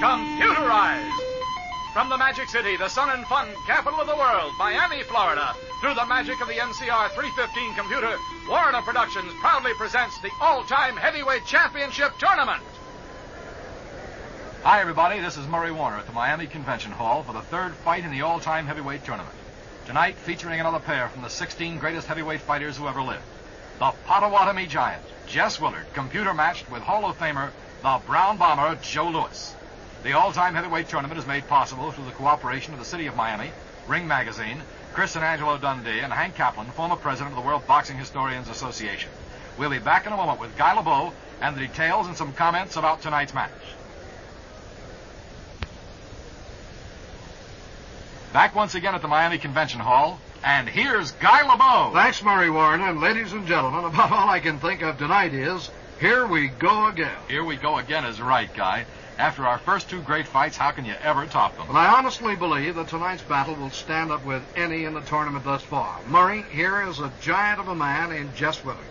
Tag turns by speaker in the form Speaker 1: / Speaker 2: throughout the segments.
Speaker 1: Computerized. From the Magic City, the sun and fun capital of the world, Miami, Florida, through the magic of the NCR 315 computer, Warner Productions proudly presents the all-time heavyweight championship tournament.
Speaker 2: Hi, everybody. This is Murray Warner at the Miami Convention Hall for the third fight in the all-time heavyweight tournament. Tonight, featuring another pair from the 16 greatest heavyweight fighters who ever lived. The Potawatomi Giant, Jess Willard, computer-matched with Hall of Famer, the Brown Bomber, Joe Louis. The all-time heavyweight tournament is made possible through the cooperation of the City of Miami, Ring Magazine, Chris and Angelo Dundee, and Hank Kaplan, former president of the World Boxing Historians Association. We'll be back in a moment with Guy LeBeau and the details and some comments about tonight's match. Back once again at the Miami Convention Hall, and here's Guy LeBeau.
Speaker 3: Thanks, Murray Warner, and ladies and gentlemen, about all I can think of tonight is, here we go again.
Speaker 2: Here we go again is right, Guy. After our first two great fights, how can you ever top them?
Speaker 3: Well, I honestly believe that tonight's battle will stand up with any in the tournament thus far. Murray, here is a giant of a man in Jess Willard.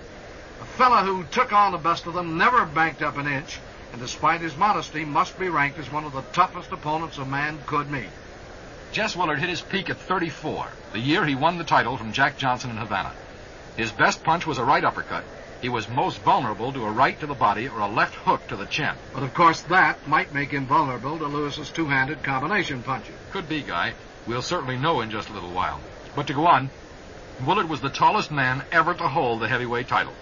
Speaker 3: A fella who took on the best of them, never banked up an inch, and despite his modesty, must be ranked as one of the toughest opponents a man could meet.
Speaker 2: Jess Willard hit his peak at 34, the year he won the title from Jack Johnson in Havana. His best punch was a right uppercut. He was most vulnerable to a right to the body or a left hook to the chin.
Speaker 3: But, of course, that might make him vulnerable to Lewis's two-handed combination punches.
Speaker 2: Could be, Guy. We'll certainly know in just a little while. But to go on, Willard was the tallest man ever to hold the heavyweight title.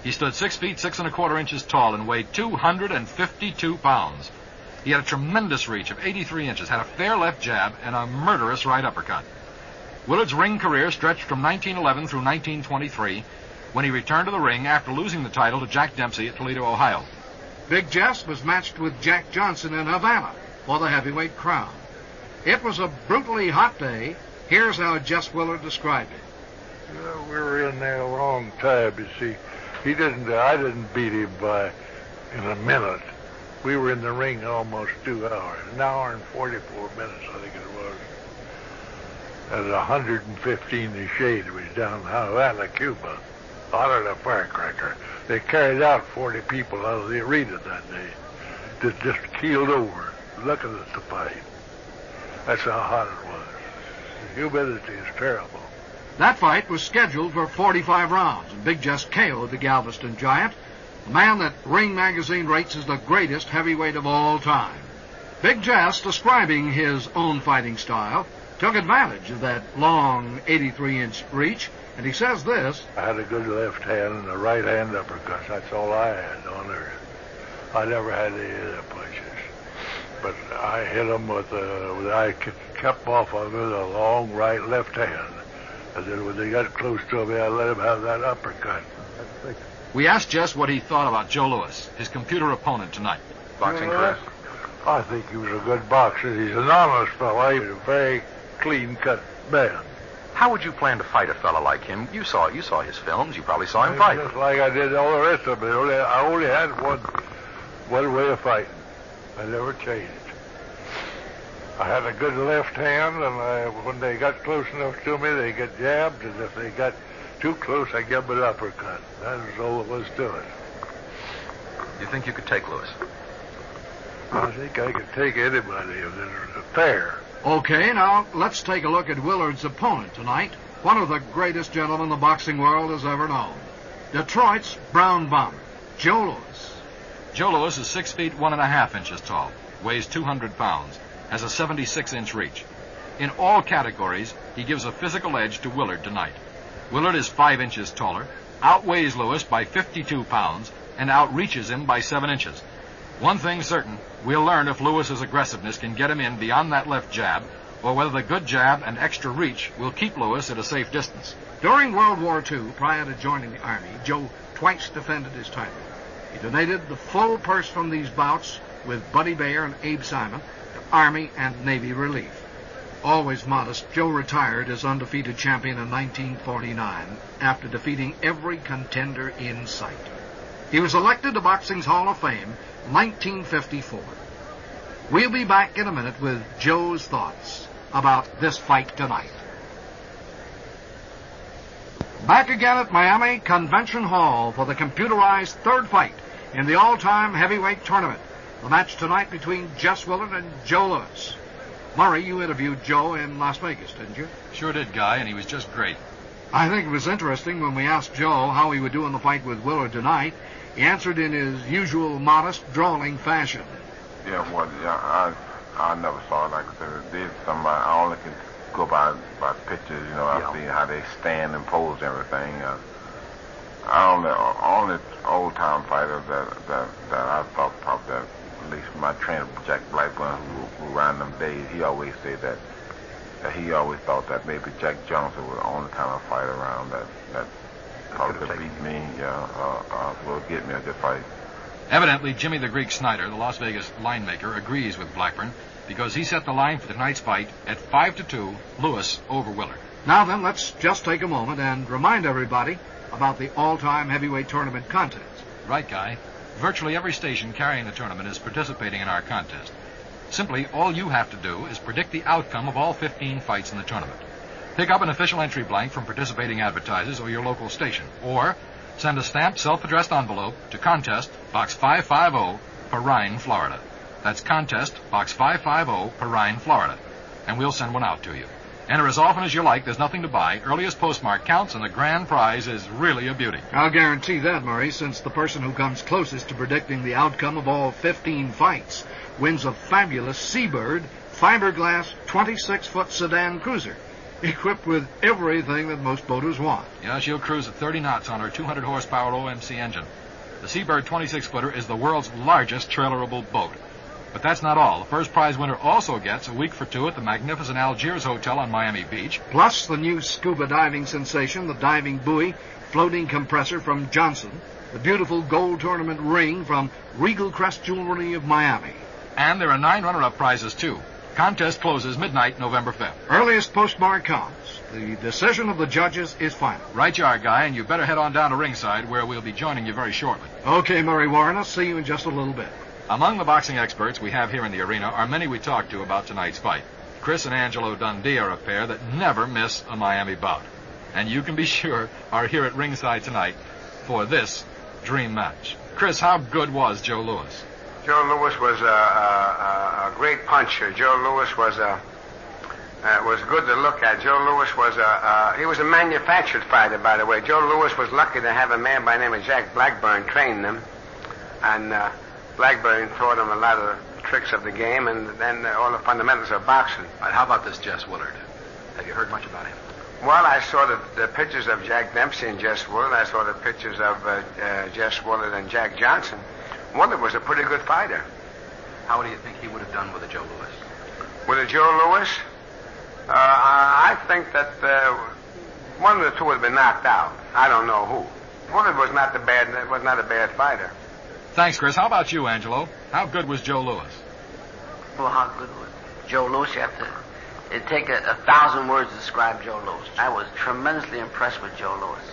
Speaker 2: He stood 6 feet 6 1/4 inches tall and weighed 252 pounds. He had a tremendous reach of 83 inches, had a fair left jab, and a murderous right uppercut. Willard's ring career stretched from 1911 through 1923, when he returned to the ring after losing the title to Jack Dempsey at Toledo, Ohio.
Speaker 3: Big Jess was matched with Jack Johnson in Havana for the heavyweight crown. It was a brutally hot day. Here's how Jess Willard described it.
Speaker 4: Well, we were in there a long time, you see. I didn't beat him in a minute. We were in the ring almost 2 hours, an hour and 44 minutes, I think it was. At 115 in shade, it was down in Havana, Cuba. Hotter than a firecracker. They carried out 40 people out of the arena that day. That just keeled over, looking at the fight. That's how hot it was. The humidity is terrible.
Speaker 3: That fight was scheduled for 45 rounds, and Big Jess KO'd the Galveston Giant, a man that Ring Magazine rates as the greatest heavyweight of all time. Big Jess, describing his own fighting style, took advantage of that long 83-inch reach, and he says this.
Speaker 4: I had a good left hand and a right hand uppercut. That's all I had on earth. I never had any other punches. But I hit him I kept off of it a long left hand. And then when they got close to me, I let him have that uppercut.
Speaker 2: We asked Jess what he thought about Joe Louis, his computer opponent tonight.
Speaker 5: Boxing career?
Speaker 4: I think he was a good boxer. He's an honest fellow. He's a very clean-cut man.
Speaker 5: How would you plan to fight a fella like him? You saw his films. You probably saw him fight.
Speaker 4: Just like I did all the rest of it. I only had one way of fighting. I never changed. I had a good left hand, and when they got close enough to me, they get jabbed, and if they got too close, I give them an uppercut. That was all it was to it.
Speaker 5: You think you could take Louis?
Speaker 4: I think I could take anybody if it was fair.
Speaker 3: Okay, now let's take a look at Willard's opponent tonight, one of the greatest gentlemen the boxing world has ever known. Detroit's Brown Bomber, Joe Louis.
Speaker 2: Joe Louis is 6 feet 1 1/2 inches tall, weighs 200 pounds, has a 76-inch reach. In all categories, he gives a physical edge to Willard tonight. Willard is 5 inches taller, outweighs Louis by 52 pounds, and outreaches him by 7 inches. One thing's certain, we'll learn if Lewis's aggressiveness can get him in beyond that left jab, or whether the good jab and extra reach will keep Louis at a safe distance.
Speaker 3: During World War II, prior to joining the Army, Joe twice defended his title. He donated the full purse from these bouts with Buddy Bayer and Abe Simon to Army and Navy relief. Always modest, Joe retired as undefeated champion in 1949 after defeating every contender in sight. He was elected to Boxing's Hall of Fame 1954. We'll be back in a minute with Joe's thoughts about this fight tonight. Back again at Miami Convention Hall for the computerized third fight in the all-time heavyweight tournament. the match tonight between Jess Willard and Joe Louis. Murray, you interviewed Joe in Las Vegas, didn't you?
Speaker 2: Sure did, Guy, and he was just great.
Speaker 3: I think it was interesting when we asked Joe how he would do in the fight with Willard tonight. He answered in his usual modest, drawling fashion.
Speaker 6: I never saw it like this. I only can go by pictures, I see how they stand and pose and everything. Only old-time fighter that I thought probably that, at least my trainer, Jack Blackburn, who ran them days, he always said that he always thought that maybe Jack Johnson was the only kind of fighter around that probably could beat me, will get me a good fight.
Speaker 2: Evidently, Jimmy the Greek Snyder, the Las Vegas line maker, agrees with Blackburn because he set the line for tonight's fight at 5-2, Louis over Willard.
Speaker 3: Now then, let's just take a moment and remind everybody about the all-time heavyweight tournament contest.
Speaker 2: Right, Guy. Virtually every station carrying the tournament is participating in our contest. Simply, all you have to do is predict the outcome of all 15 fights in the tournament. Pick up an official entry blank from participating advertisers or your local station, or send a stamped self-addressed envelope to Contest, Box 550, Perrine, Florida. That's Contest, Box 550, Perrine, Florida. And we'll send one out to you. Enter as often as you like. There's nothing to buy. Earliest postmark counts, and the grand prize is really a beauty.
Speaker 3: I'll guarantee that, Murray, since the person who comes closest to predicting the outcome of all 15 fights wins a fabulous Seabird fiberglass 26-foot sedan cruiser, equipped with everything that most boaters want.
Speaker 2: Yeah, she'll cruise at 30 knots on her 200-horsepower OMC engine. The Seabird 26-footer is the world's largest trailerable boat. But that's not all. The first prize winner also gets a week for two at the magnificent Algiers Hotel on Miami Beach.
Speaker 3: Plus the new scuba diving sensation, the diving buoy, floating compressor from Johnson, the beautiful gold tournament ring from Regal Crest Jewelry of Miami.
Speaker 2: And there are 9 runner-up prizes, too. Contest closes midnight, November 5th.
Speaker 3: Earliest postmark counts. The decision of the judges is final.
Speaker 2: Right you are, Guy, and you better head on down to ringside, where we'll be joining you very shortly.
Speaker 3: Okay, Murray Warren, I'll see you in just a little bit.
Speaker 2: Among the boxing experts we have here in the arena are many we talked to about tonight's fight. Chris and Angelo Dundee are a pair that never miss a Miami bout. And you can be sure are here at ringside tonight for this dream match. Chris, how good was Joe Louis?
Speaker 7: Joe Louis was a great puncher. Joe Louis was good to look at. Joe Louis was he was a manufactured fighter, by the way. Joe Louis was lucky to have a man by the name of Jack Blackburn train him, and Blackburn taught him a lot of tricks of the game and then all the fundamentals of boxing.
Speaker 5: And how about this Jess Willard? Have you heard much about him?
Speaker 7: Well, I saw the pictures of Jack Dempsey and Jess Willard. I saw the pictures of Jess Willard and Jack Johnson. Willard was a pretty good fighter.
Speaker 5: How do you think he would have done with a Joe Louis?
Speaker 7: With a Joe Louis? I think that one of the two would have been knocked out. I don't know who. Willard was not a bad fighter.
Speaker 2: Thanks, Chris. How about you, Angelo? How good was Joe Louis?
Speaker 8: Well, how good was Joe Louis? You have to... It'd take 1,000 words to describe Joe Louis. I was tremendously impressed with Joe Louis.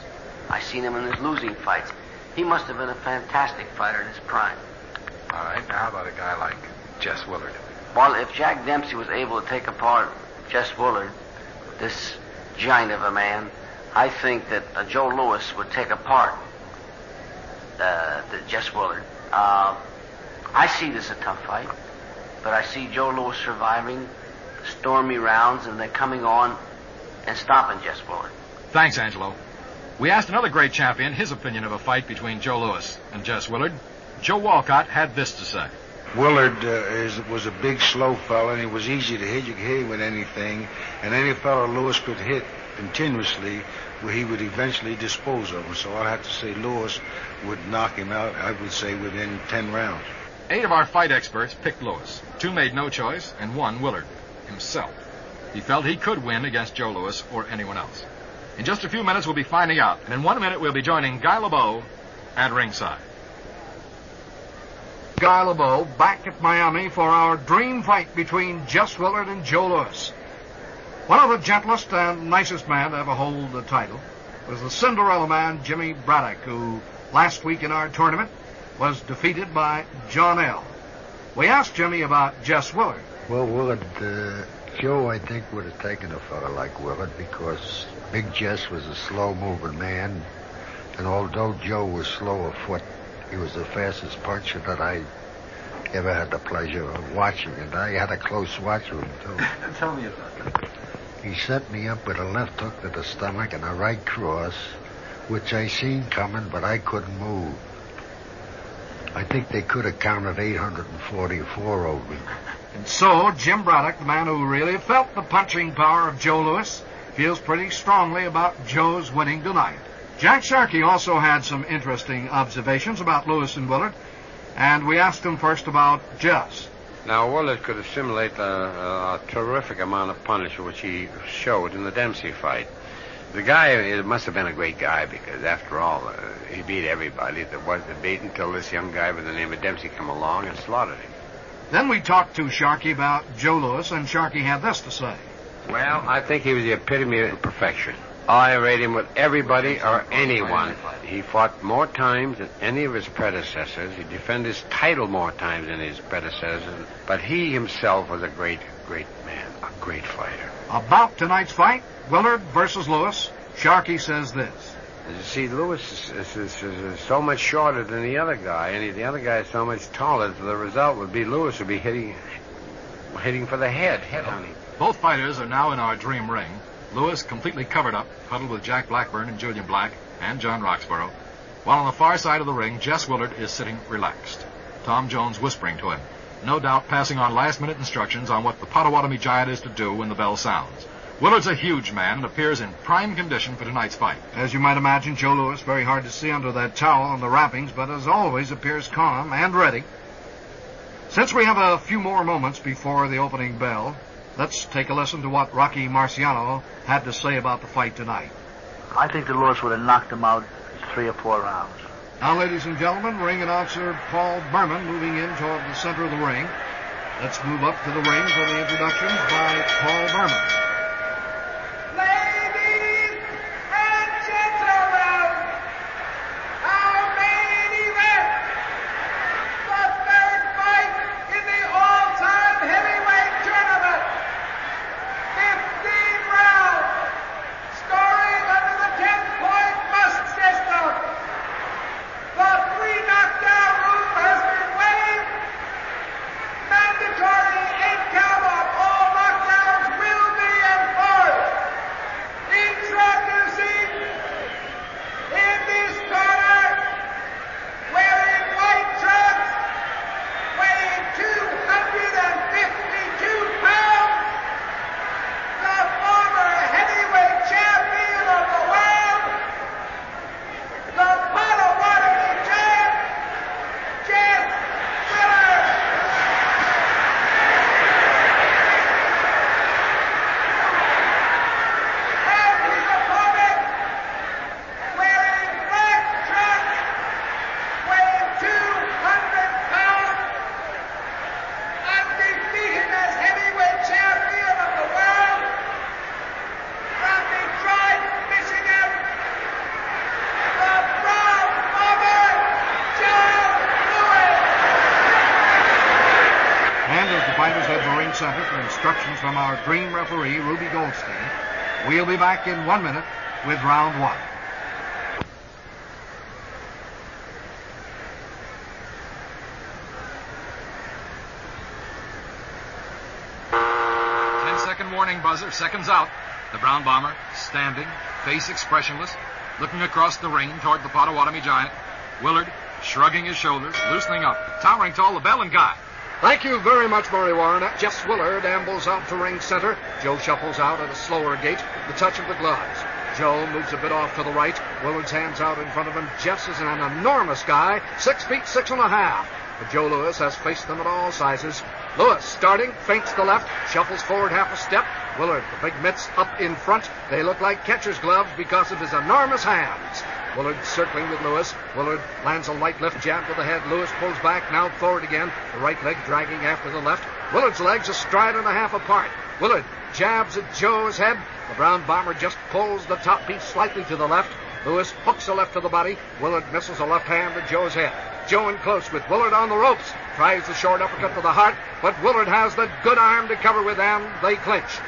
Speaker 8: I seen him in his losing fights. He must have been a fantastic fighter in his prime.
Speaker 5: All right. Now, how about a guy like Jess Willard?
Speaker 8: Well, if Jack Dempsey was able to take apart Jess Willard, this giant of a man, I think that Joe Louis would take apart the Jess Willard. I see this a tough fight, but I see Joe Louis surviving stormy rounds and then coming on and stopping Jess Willard.
Speaker 2: Thanks, Angelo. We asked another great champion his opinion of a fight between Joe Louis and Jess Willard. Joe Walcott had this to say.
Speaker 9: Willard was a big, slow fella, and he was easy to hit. You could hit him with anything, and any fellow Louis could hit continuously, where he would eventually dispose of him. So I'd have to say Louis would knock him out, I would say, within 10 rounds.
Speaker 2: 8 of our fight experts picked Louis. 2 made no choice, and 1 Willard himself. He felt he could win against Joe Louis or anyone else. In just a few minutes, we'll be finding out. And in 1 minute, we'll be joining Guy LeBeau at ringside.
Speaker 3: Guy LeBeau back at Miami for our dream fight between Jess Willard and Joe Louis. One of the gentlest and nicest men to ever hold the title was the Cinderella man, Jimmy Braddock, who last week in our tournament was defeated by John L. We asked Jimmy about Jess Willard.
Speaker 10: Well, Willard, Joe, I think, would have taken a fella like Willard because Big Jess was a slow-moving man, and although Joe was slow of foot, he was the fastest puncher that I ever had the pleasure of watching it. I had a close watch with him, too.
Speaker 2: Tell me about it.
Speaker 10: He set me up with a left hook to the stomach and a right cross, which I seen coming, but I couldn't move. I think they could have counted 844 over me.
Speaker 3: And so, Jim Braddock, the man who really felt the punching power of Joe Louis, feels pretty strongly about Joe's winning tonight. Jack Sharkey also had some interesting observations about Louis and Willard, and we asked him first about Jess.
Speaker 11: Now, Willard could assimilate a terrific amount of punish which he showed in the Dempsey fight. The guy, it must have been a great guy because, after all, he beat everybody that wasn't beat until this young guy by the name of Dempsey come along and slaughtered him.
Speaker 3: Then we talked to Sharkey about Joe Louis, and Sharkey had this to say.
Speaker 11: Well, I think he was the epitome of perfection. I rate him with everybody or anyone. He fought more times than any of his predecessors. He defended his title more times than his predecessors. But he himself was a great, great man, a great fighter.
Speaker 3: About tonight's fight, Willard versus Louis, Sharkey says this.
Speaker 11: You see, Louis is so much shorter than the other guy, and the other guy is so much taller. So the result would be Louis would be hitting for the head on him.
Speaker 2: Both fighters are now in our dream ring. Louis completely covered up, huddled with Jack Blackburn and Julian Black and John Roxborough, while on the far side of the ring, Jess Willard is sitting relaxed. Tom Jones whispering to him, no doubt passing on last-minute instructions on what the Potawatomi Giant is to do when the bell sounds. Willard's a huge man and appears in prime condition for tonight's fight.
Speaker 3: As you might imagine, Joe Louis, very hard to see under that towel and the wrappings, but as always appears calm and ready. Since we have a few more moments before the opening bell, let's take a listen to what Rocky Marciano had to say about the fight tonight.
Speaker 12: I think that Louis would have knocked him out 3 or 4 rounds.
Speaker 3: Now, ladies and gentlemen, ring announcer Paul Berman moving in toward the center of the ring. Let's move up to the ring for the introductions by Paul Berman.
Speaker 13: Ladies and gentlemen, our main event, the third fight in the all-time heavyweight tournament. 15 rounds, scoring under the 10-point must system. The 3-knockdown rule has been waived. Mandatory 8-count on all knockdowns will be enforced. Introducing in this corner, wearing white trunks, weighing 252 pounds, the former heavyweight champion of the world, the Potawatomi Giant, Jess Willard. And his opponent, wearing black trunks, weighing 200 pounds, undefeated as heavyweight champion of the world, from Detroit, Michigan, the Brown Bomber, Joe Louis.
Speaker 3: And as the fighters head to ring center for instructions from our dream referee, Ruby Goldstein, we'll be back in 1 minute with round 1.
Speaker 2: Ten-second warning buzzer, seconds out. The Brown Bomber, standing, face expressionless, looking across the ring toward the Potawatomi Giant. Willard, shrugging his shoulders, loosening up, towering tall, the bell and guy.
Speaker 3: Thank you very much, Murray Warren. Jess Willard ambles out to ring center. Joe shuffles out at a slower gait, the touch of the gloves. Joe moves a bit off to the right. Willard's hands out in front of him. Jess is an enormous guy, 6 feet 6.5. But Joe Louis has faced them at all sizes. Louis, starting, feints the left, shuffles forward half a step. Willard, the big mitts up in front. They look like catcher's gloves because of his enormous hands. Willard circling with Louis. Willard lands a light left jab to the head. Louis pulls back, now forward again. The right leg dragging after the left. Willard's legs a stride and a half apart. Willard jabs at Joe's head. The Brown Bomber just pulls the top piece slightly to the left. Louis hooks a left to the body. Willard misses a left hand to Joe's head. Joe in close with Willard on the ropes. Tries the short uppercut to the heart, but Willard has the good arm to cover with, and they clinch.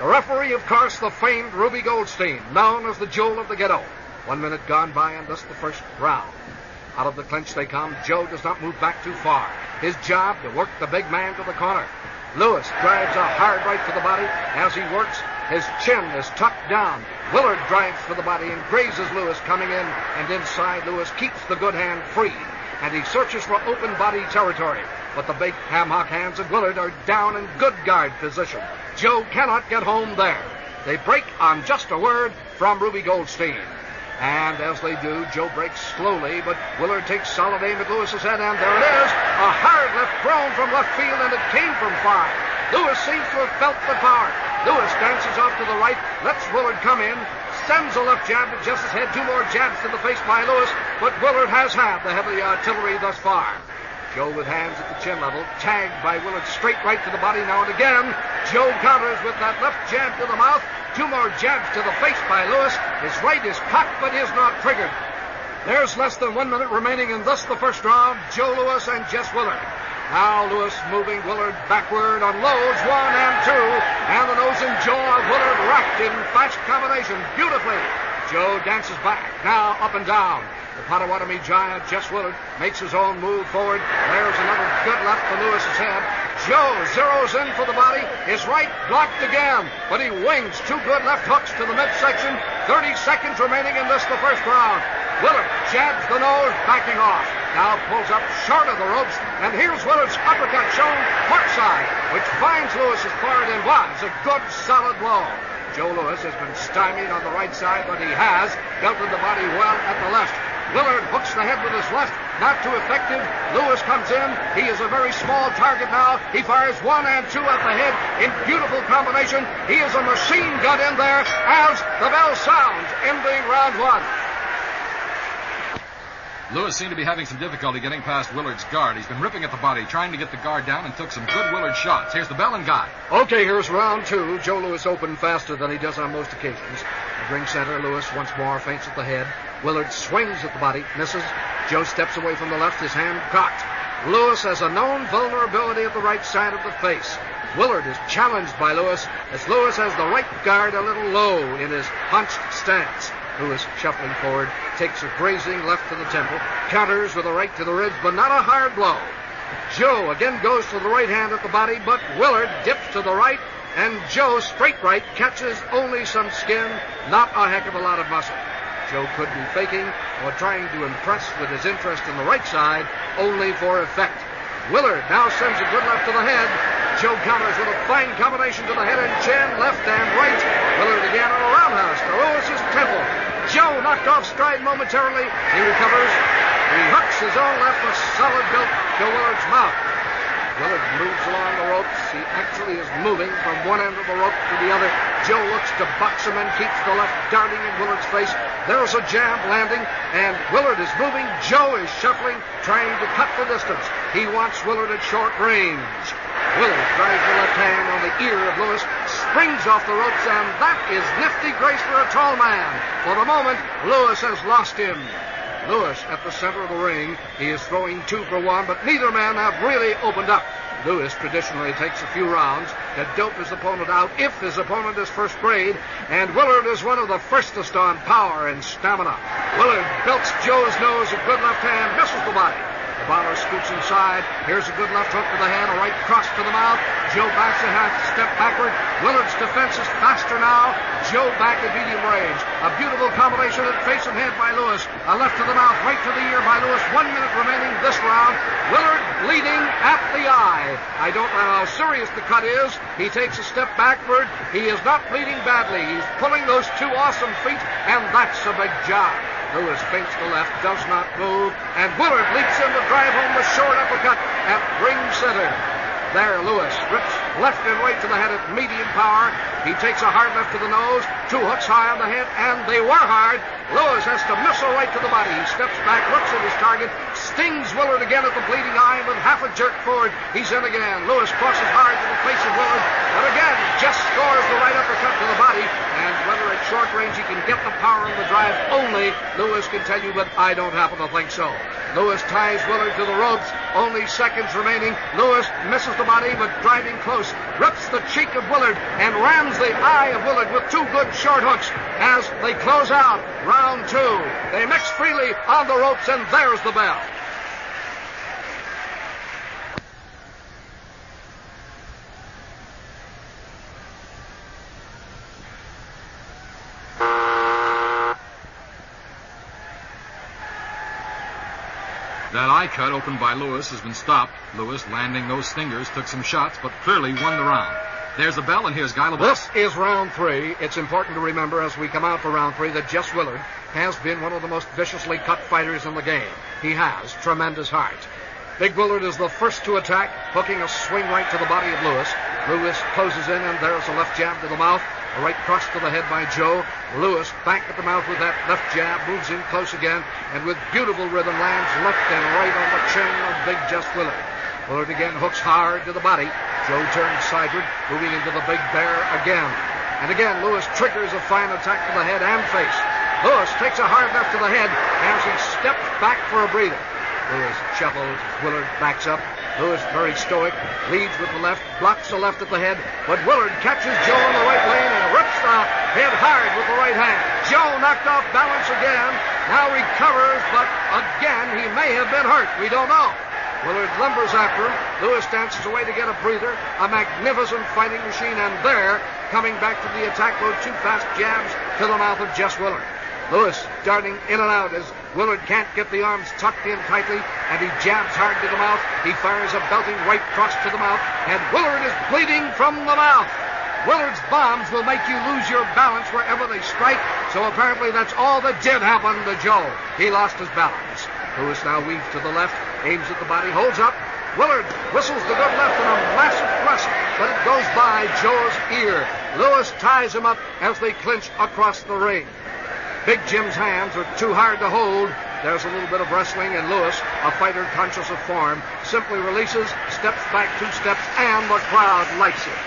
Speaker 3: The referee, of course, the famed Ruby Goldstein, known as the Jewel of the Ghetto. 1 minute gone by, and thus the first round. Out of the clinch they come. Joe does not move back too far. his job to work the big man to the corner. Lewis drives a hard right to the body. As he works, his chin is tucked down. Willard drives for the body and grazes Lewis coming in, and inside Lewis keeps the good hand free, and he searches for open body territory. But the big ham-hock hands of Willard are down in good guard position. Joe cannot get home there. They break on just a word from Ruby Goldstein. And as they do, Joe breaks slowly, but Willard takes solid aim at Lewis's head, and there it is. A hard left thrown from left field, and it came from far. Lewis seems to have felt the power. Lewis dances off to the right, lets Willard come in, sends a left jab to Jess's head, 2 more jabs to the face by Lewis, but Willard has had the heavy artillery thus far. Joe with hands at the chin level, tagged by Willard straight right to the body now and again. Joe counters with that left jab to the mouth, 2 more jabs to the face by Lewis. His right is cocked but is not triggered. There's less than 1 minute remaining in thus the first round. Joe Lewis and Jess Willard. Now Lewis moving Willard backward on loads, 1 and 2, and the nose and jaw of Willard racked in fast combination beautifully. Joe dances back, now up and down. The Potawatomi giant, Jess Willard, makes his own move forward. There's another good left to Lewis's head. Joe zeroes in for the body. His right blocked again, but he wings 2 good left hooks to the midsection. 30 seconds remaining in this, the first round. Willard jabs the nose, backing off. Now pulls up short of the ropes, and here's Willard's uppercut shown courtside, which finds Lewis's forehead and was a good, solid blow. Joe Lewis has been stymied on the right side, but he has belted the body well at the left. Willard hooks the head with his left, not too effective. Lewis comes in. He is a very small target now. He fires 1 and 2 at the head in beautiful combination. He is a machine gun in there as the bell sounds, ending round 1.
Speaker 2: Lewis seemed to be having some difficulty getting past Willard's guard. He's been ripping at the body, trying to get the guard down, and took some good Willard shots. Here's the bell and guide.
Speaker 3: Okay, here's round 2. Joe Lewis opened faster than he does on most occasions. At ring center, Lewis once more feints at the head. Willard swings at the body, misses. Joe steps away from the left, his hand cocked. Lewis has a known vulnerability at the right side of the face. Willard is challenged by Lewis, as Lewis has the right guard a little low in his hunched stance. Lewis, shuffling forward, takes a grazing left to the temple, counters with a right to the ribs, but not a hard blow. Joe again goes to the right hand at the body, but Willard dips to the right, and Joe, straight right, catches only some skin, not a heck of a lot of muscle. Joe could be faking or trying to impress with his interest in the right side, only for effect. Willard now sends a good left to the head. Joe counters with a fine combination to the head and chin, left and right. Willard again on a roundhouse to Lewis's temple. Joe knocked off stride momentarily. He recovers. He hooks his own left with solid belt to Willard's mouth. Willard moves along the ropes. He actually is moving from one end of the rope to the other. Joe looks to box him and keeps the left darting in Willard's face. There's a jab landing, and Willard is moving. Joe is shuffling, trying to cut the distance. He wants Willard at short range. Willard drives the left hand on the ear of Lewis, springs off the ropes, and that is nifty grace for a tall man. For the moment, Lewis has lost him. Lewis at the center of the ring. He is throwing 2 for 1, but neither man have really opened up. Lewis traditionally takes a few rounds to dope his opponent out if his opponent is first grade, and Willard is one of the firstest on power and stamina. Willard belts Joe's nose, a good left hand, misses the body. The bowler scoots inside. Here's a good left hook to the head, a right cross to the mouth. Joe backs a half step backward. Willard's defense is faster now. Joe back at medium range. A beautiful combination at face and head by Lewis. A left to the mouth, right to the ear by Lewis. 1 minute remaining this round. Willard bleeding at the eye. I don't know how serious the cut is. He takes a step backward. He is not bleeding badly. He's pulling those 2 awesome feet, and that's a big job. Lewis feints the left, does not move, and Willard leaps in to drive home the short uppercut at ring center. There, Lewis rips left and right to the head at medium power. He takes a hard left to the nose, 2 hooks high on the head, and they were hard. Lewis has to miss a right to the body. He steps back, looks at his target, stings Willard again at the bleeding eye, and with half a jerk forward, he's in again. Lewis crosses hard to the face of Willard, but again, just scores the right uppercut to the body, and whether at short range he can get the power of the drive only, Lewis can tell you, but I don't happen to think so. Lewis ties Willard to the ropes, only seconds remaining. Lewis misses the body, but driving close, rips the cheek of Willard and rams the eye of Willard with 2 good short hooks as they close out round 2. They mix freely on the ropes, and there's the bell.
Speaker 2: That eye cut opened by Lewis has been stopped. Lewis, landing those stingers, took some shots, but clearly won the round. There's the bell, and here's Guy LeBeau.
Speaker 3: This is round 3. It's important to remember as we come out for round 3 that Jess Willard has been one of the most viciously cut fighters in the game. He has tremendous heart. Big Willard is the first to attack, hooking a swing right to the body of Lewis. Lewis closes in, and there's a left jab to the mouth, a right cross to the head by Joe. Lewis back at the mouth with that left jab, moves in close again, and with beautiful rhythm lands left and right on the chin of Big Jess Willard. Willard again hooks hard to the body. Joe turns sideward, moving into the Big Bear again. And again, Lewis triggers a fine attack to the head and face. Lewis takes a hard left to the head as he steps back for a breather. Lewis shuffles, Willard backs up. Lewis, very stoic, leads with the left, blocks the left at the head, but Willard catches Joe in the right lane and rips the head hard with the right hand. Joe knocked off balance again, now recovers, but again he may have been hurt. We don't know. Willard lumbers after him. Lewis dances away to get a breather, a magnificent fighting machine, and there, coming back to the attack, go 2 fast jabs to the mouth of Jess Willard. Lewis darting in and out as Willard can't get the arms tucked in tightly, and he jabs hard to the mouth. He fires a belting right cross to the mouth, and Willard is bleeding from the mouth. Willard's bombs will make you lose your balance wherever they strike, so apparently that's all that did happen to Joe. He lost his balance. Lewis now weaves to the left, aims at the body, holds up. Willard whistles the good left in a massive thrust, but it goes by Joe's ear. Lewis ties him up as they clinch across the ring. Big Jim's hands are too hard to hold. There's a little bit of wrestling, and Lewis, a fighter conscious of form, simply releases, steps back 2 steps, and the crowd likes it.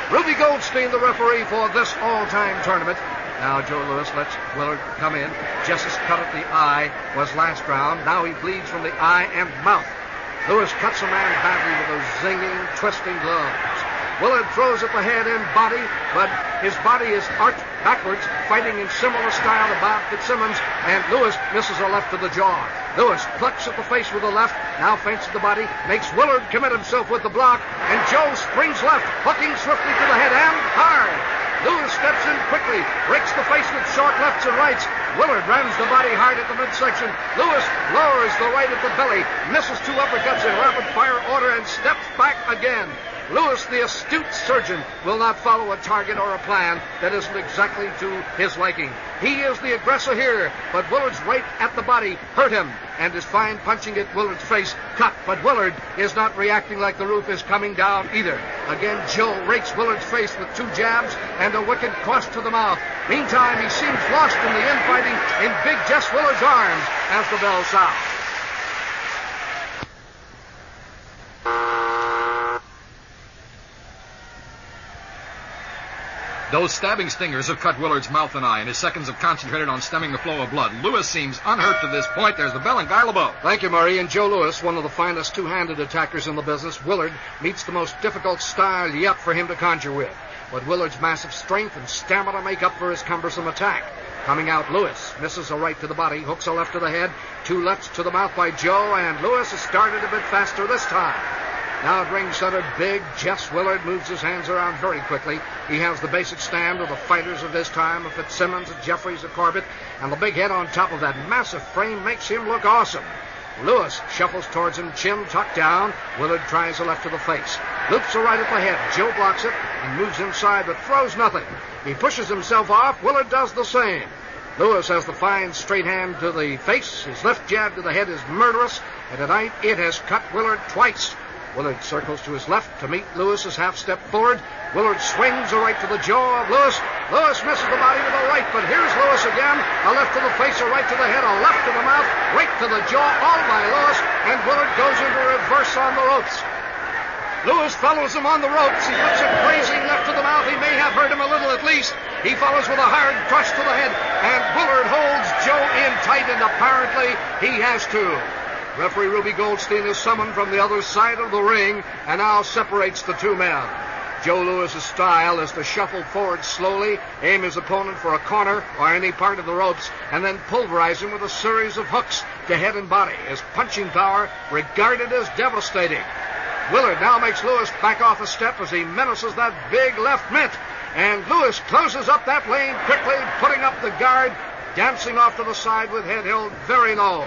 Speaker 3: Ruby Goldstein, the referee for this all-time tournament. Now Joe Lewis lets Willard come in. Jess's cut at the eye was last round. Now he bleeds from the eye and mouth. Lewis cuts a man badly with those zinging, twisting gloves. Willard throws at the head and body, but his body is arched backwards, fighting in similar style to Bob Fitzsimmons, and Lewis misses a left to the jaw. Lewis plucks at the face with the left, now feints at the body, makes Willard commit himself with the block, and Joe springs left, hooking swiftly to the head and hard. Lewis steps in quickly, breaks the face with short lefts and rights. Willard rams the body hard at the midsection. Lewis lowers the right at the belly, misses 2 uppercuts in rapid-fire order, and steps back again. Lewis, the astute surgeon, will not follow a target or a plan that isn't exactly to his liking. He is the aggressor here, but Willard's right at the body hurt him, and his fine punching at Willard's face cut. But Willard is not reacting like the roof is coming down either. Again, Joe rakes Willard's face with 2 jabs and a wicked cross to the mouth. Meantime, he seems lost in the infighting in Big Jess Willard's arms as the bell sounds.
Speaker 2: Those stabbing stingers have cut Willard's mouth and eye, and his seconds have concentrated on stemming the flow of blood. Lewis seems unhurt to this point. There's the bell, and Guy LeBeau.
Speaker 3: Thank you, Murray. And Joe Lewis, one of the finest 2-handed attackers in the business. Willard meets the most difficult style yet for him to conjure with. But Willard's massive strength and stamina make up for his cumbersome attack. Coming out, Lewis misses a right to the body, hooks a left to the head, 2 lefts to the mouth by Joe, and Lewis has started a bit faster this time. Now at ring center, Big Jess Willard moves his hands around very quickly. He has the basic stand of the fighters of his time, of Fitzsimmons, of Jeffries, of Corbett, and the big head on top of that massive frame makes him look awesome. Lewis shuffles towards him, chin tucked down. Willard tries a left to the face. Loops a right at the head. Joe blocks it and moves inside, but throws nothing. He pushes himself off. Willard does the same. Lewis has the fine straight hand to the face. His left jab to the head is murderous, and tonight it has cut Willard twice. Willard circles to his left to meet Lewis's half-step forward. Willard swings a right to the jaw of Lewis. Lewis misses the body with a right, but here's Lewis again. A left to the face, a right to the head, a left to the mouth, right to the jaw, all by Lewis, and Willard goes into reverse on the ropes. Lewis follows him on the ropes. He puts a grazing left to the mouth. He may have hurt him a little at least. He follows with a hard crush to the head, and Willard holds Joe in tight, and apparently he has to. Referee Ruby Goldstein is summoned from the other side of the ring and now separates the 2 men. Joe Lewis's style is to shuffle forward slowly, aim his opponent for a corner or any part of the ropes, and then pulverize him with a series of hooks to head and body. His punching power regarded as devastating. Willard now makes Lewis back off a step as he menaces that big left mitt, and Lewis closes up that lane quickly, putting up the guard, dancing off to the side with head held very low.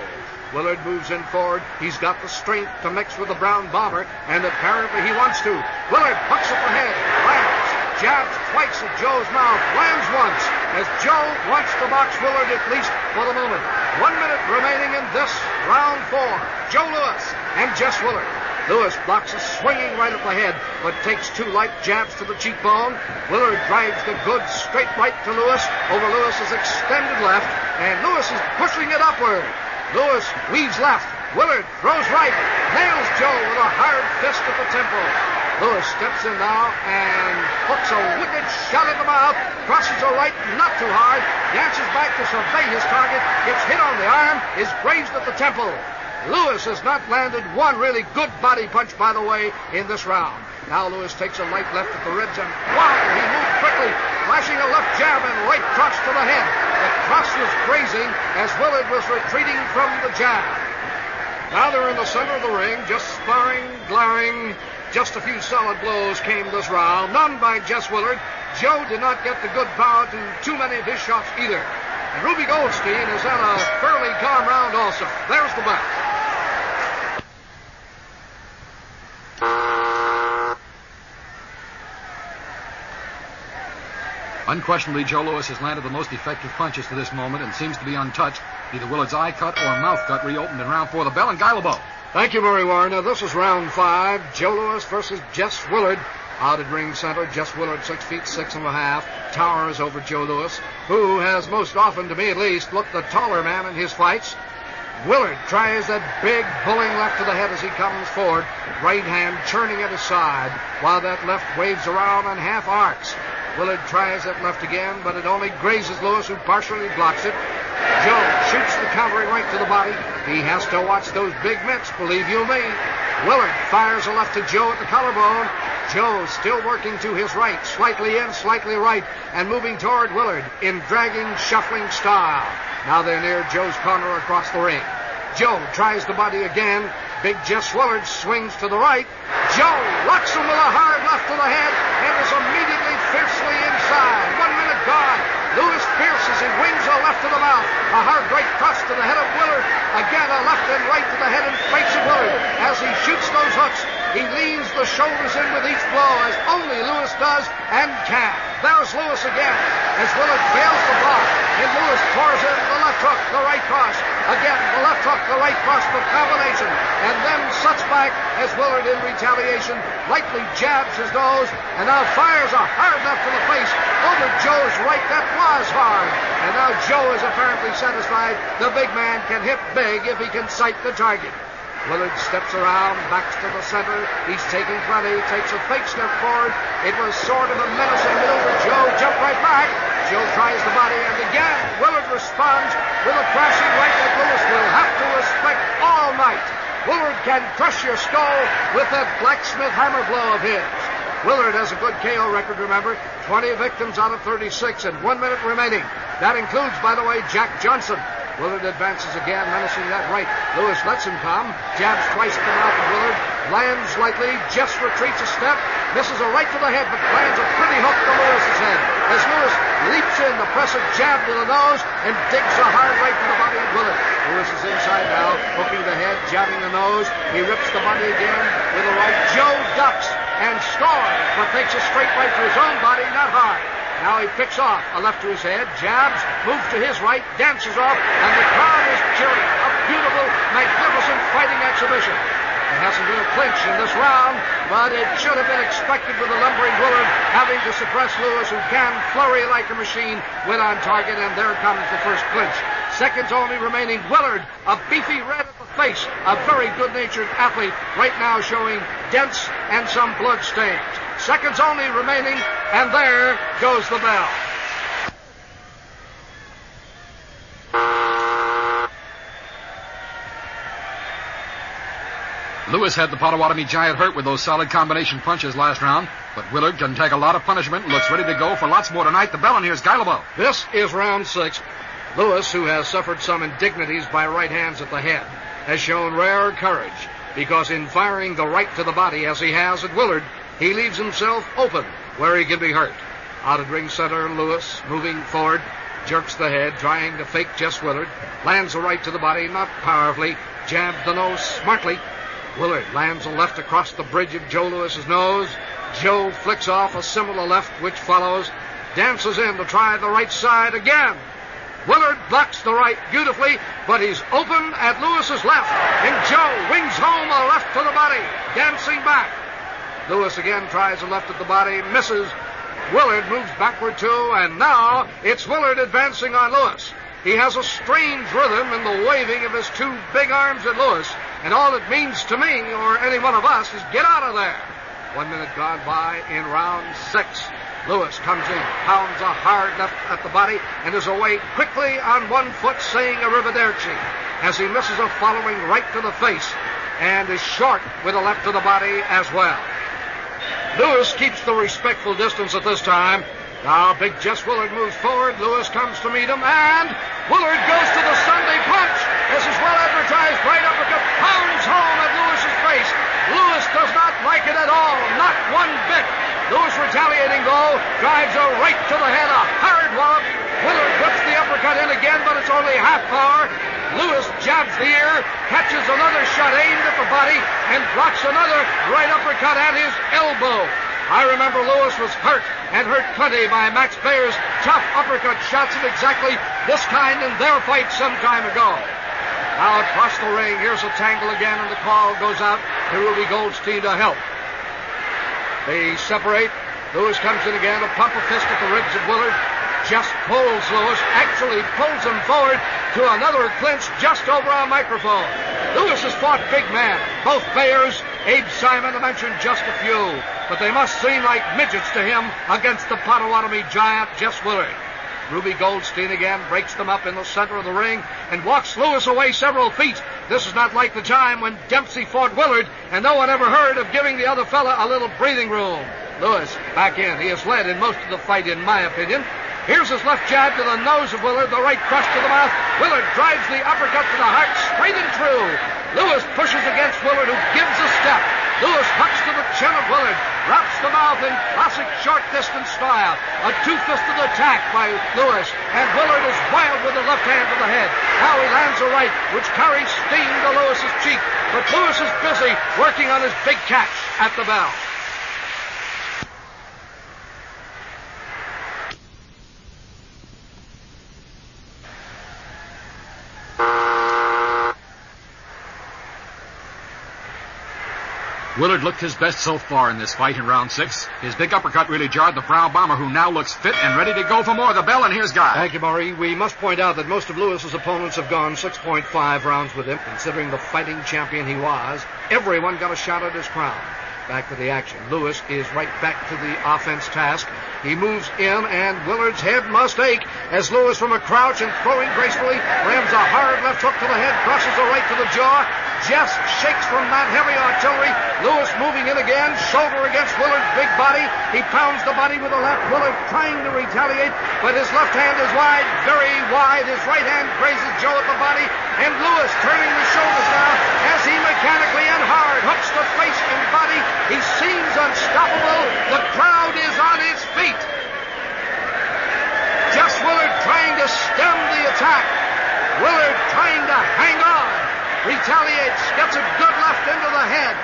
Speaker 3: Willard moves in forward. He's got the strength to mix with the brown bomber, and apparently he wants to. Willard hooks at the head, lands, jabs twice at Joe's mouth, lands once, as Joe wants to box Willard at least for the moment. 1 minute remaining in this round 4. Joe Louis and Jess Willard. Louis blocks a swinging right at the head, but takes 2 light jabs to the cheekbone. Willard drives the good straight right to Louis over Louis's extended left, and Louis is pushing it upward. Louis weaves left. Willard throws right, nails Joe with a hard fist at the temple. Louis steps in now and hooks a wicked shot in the mouth, crosses a right not too hard, dances back to survey his target, gets hit on the arm, is grazed at the temple. Louis has not landed one really good body punch, by the way, in this round. Now Louis takes a light left at the ribs, and wow, he moved quickly, flashing a left jab and right cross to the head. The cross was grazing as Willard was retreating from the jab. Now they're in the center of the ring, just sparring, glaring. Just a few solid blows came this round, none by Jess Willard. Joe did not get the good power to too many of his shots either. And Ruby Goldstein has had a fairly calm round also. There's the bell.
Speaker 2: Unquestionably, Joe Louis has landed the most effective punches to this moment and seems to be untouched. Neither Willard's eye cut or mouth cut reopened in round 4. The bell and Guilebo.
Speaker 3: Thank you, Murray Warren. Now, this is round 5. Joe Louis versus Jess Willard. Out at ring center, Jess Willard, 6 feet 6.5, towers over Joe Louis, who has most often, to me at least, looked the taller man in his fights. Willard tries that big pulling left to the head as he comes forward, right hand churning at his side, while that left waves around and half arcs. Willard tries that left again, but it only grazes Louis, who partially blocks it. Joe shoots the countering right to the body. He has to watch those big mitts, believe you me. Willard fires a left to Joe at the collarbone. Joe still working to his right, slightly in, slightly right, and moving toward Willard in dragging, shuffling style. Now they're near Joe's corner across the ring. Joe tries the body again. Big Jess Willard swings to the right. Joe locks him with a hard left to the head and is immediately fiercely inside. 1 minute gone. Louis fierce as he wings a left to the mouth. A hard right cross to the head of Willard. Again a left and right to the head and face of Willard. As he shoots those hooks, he leans the shoulders in with each blow, as only Louis does and can. There's Louis again, as Willard fails to block, and Louis pours in the left hook, the right cross. Again, the left hook, the right cross, the combination, and then suts back as Willard, in retaliation, lightly jabs his nose, and now fires a hard left to the face over Joe's right. That was hard, and now Joe is apparently satisfied. The big man can hit big if he can sight the target. Willard steps around, backs to the center. He's taking plenty, takes a fake step forward. It was sort of a menacing maneuver. Joe jumped right back. Joe tries the body, and again, Willard responds with a crashing right that Louis will have to respect all night. Willard can crush your skull with that blacksmith hammer blow of his. Willard has a good KO record, remember. 20 victims out of 36 and 1 minute remaining. That includes, by the way, Jack Johnson. Willard advances again, menacing that right. Louis lets him come. Jabs twice at the mouth of Willard. Lands lightly. Just retreats a step. Misses a right to the head, but lands a pretty hook to Louis's head. As Louis leaps in, the pressing jab to the nose, and digs a hard right to the body of Willard. Louis is inside now, hooking the head, jabbing the nose. He rips the body again with a right. Joe ducks and scores, but takes a straight right to his own body, not hard. Now he picks off a left to his head, jabs, moves to his right, dances off, and the crowd is cheering. A beautiful, magnificent fighting exhibition. There hasn't been a clinch in this round, but it should have been expected with the lumbering Willard having to suppress Louis, who can flurry like a machine when on target, and there comes the first clinch. Seconds only remaining. Willard, a beefy red at the face, a very good-natured athlete, right now showing dents and some blood stains. Seconds only remaining, and there goes the bell.
Speaker 2: Louis had the Potawatomi Giant hurt with those solid combination punches last round, but Willard can take a lot of punishment and looks ready to go for lots more tonight. The bell, and here's Guilebo.
Speaker 3: This is round 6. Louis, who has suffered some indignities by right hands at the head, has shown rare courage, because in firing the right to the body as he has at Willard, he leaves himself open where he can be hurt. Out at ring center, Louis moving forward. jerks the head, trying to fake Jess Willard. Lands a right to the body, not powerfully. Jabs the nose smartly. Willard lands a left across the bridge of Joe Lewis's nose. Joe flicks off a similar left, which follows. Dances in to try the right side again. Willard blocks the right beautifully, but he's open at Lewis's left. And Joe wings home a left to the body, dancing back. Lewis again tries a left at the body, misses. Willard moves backward too, and now it's Willard advancing on Lewis. He has a strange rhythm in the waving of his two big arms at Lewis, and all it means to me, or any one of us, is get out of there. 1 minute gone by in round 6. Lewis comes in, pounds a hard left at the body, and is away quickly on one foot, saying arrivederci, as he misses a following right to the face, and is short with a left to the body as well. Lewis keeps the respectful distance at this time. Now big Jess Willard moves forward. Lewis comes to meet him, and Willard goes to the Sunday punch as his well-advertised right uppercut pounds home at Lewis's face. Lewis does not like it at all, not one bit. Lewis retaliating, though, drives a right to the head, a hard wallop. Willard whips the uppercut in again, but it's only half power. Lewis jabs the ear, catches another shot aimed at the body, and blocks another right uppercut at his elbow. I remember Lewis was hurt, and hurt plenty by Max Bayer's tough uppercut shots of exactly this kind in their fight some time ago. Now across the ring, here's a tangle again, and the call goes out to Ruby Goldstein to help. They separate. Lewis comes in again, a pump of fist at the ribs of Willard. Just pulls Lewis, actually pulls him forward to another clinch just over our microphone. Lewis has fought big men, both Bayers, Abe Simon, to mention just a few, but they must seem like midgets to him against the Potawatomi giant, Jess Willard. Ruby Goldstein again breaks them up in the center of the ring and walks Lewis away several feet. This is not like the time when Dempsey fought Willard, and no one ever heard of giving the other fella a little breathing room. Lewis back in. He has led in most of the fight, in my opinion. Here's his left jab to the nose of Willard, the right crush to the mouth. Willard drives the uppercut to the heart, straight and true. Lewis pushes against Willard, who gives a step. Lewis hucks to the chin of Willard, wraps the mouth in classic short-distance style. A two-fisted attack by Lewis, and Willard is wild with the left hand to the head. Now he lands a right, which carries steam to Lewis's cheek, but Lewis is busy working on his big catch at the bell.
Speaker 2: Willard looked his best so far in this fight in round 6. His big uppercut really jarred the Brown Bomber, who now looks fit and ready to go for more. The bell, and here's Guy.
Speaker 3: Thank you, Maury. We must point out that most of Lewis's opponents have gone 6.5 rounds with him. Considering the fighting champion he was, everyone got a shot at his crown. Back to the action. Lewis is right back to the offense task. He moves in, and Willard's head must ache as Lewis, from a crouch and throwing gracefully, rams a hard left hook to the head, crosses a right to the jaw. Jess shakes from that heavy artillery. Lewis moving in again, shoulder against Willard's big body. He pounds the body with a left. Willard trying to retaliate, but his left hand is wide, very wide. His right hand grazes Joe at the body, and Lewis turning the shoulders now as he mechanically and hard hooks the face and body. He seems unstoppable. The crowd is on his feet. Jess Willard trying to stem the attack. Willard trying to hang on. Retaliates, gets a good left into the head,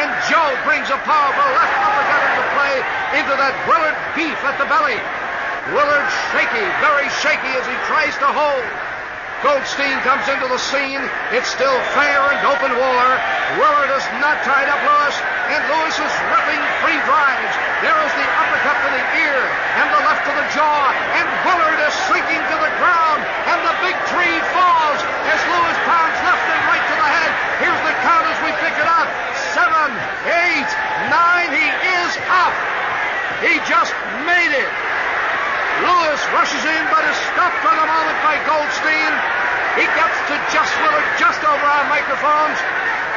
Speaker 3: and Joe brings a powerful left uppercut into play into that Willard beef at the belly. Willard shaky, very shaky as he tries to hold. Goldstein comes into the scene. It's still fair and open war. Willard is not tied up Lewis, and Lewis is ripping free drives. There is the uppercut to the ear and the left to the jaw, and Willard is sinking to the ground, and the big tree falls as Lewis pounds left and right to the head. Here's the count as we pick it up. 7, 8, 9. He is up. He just made it. Lewis rushes in, but is stopped for the moment by Goldstein. He gets to Jess Willard just over our microphones.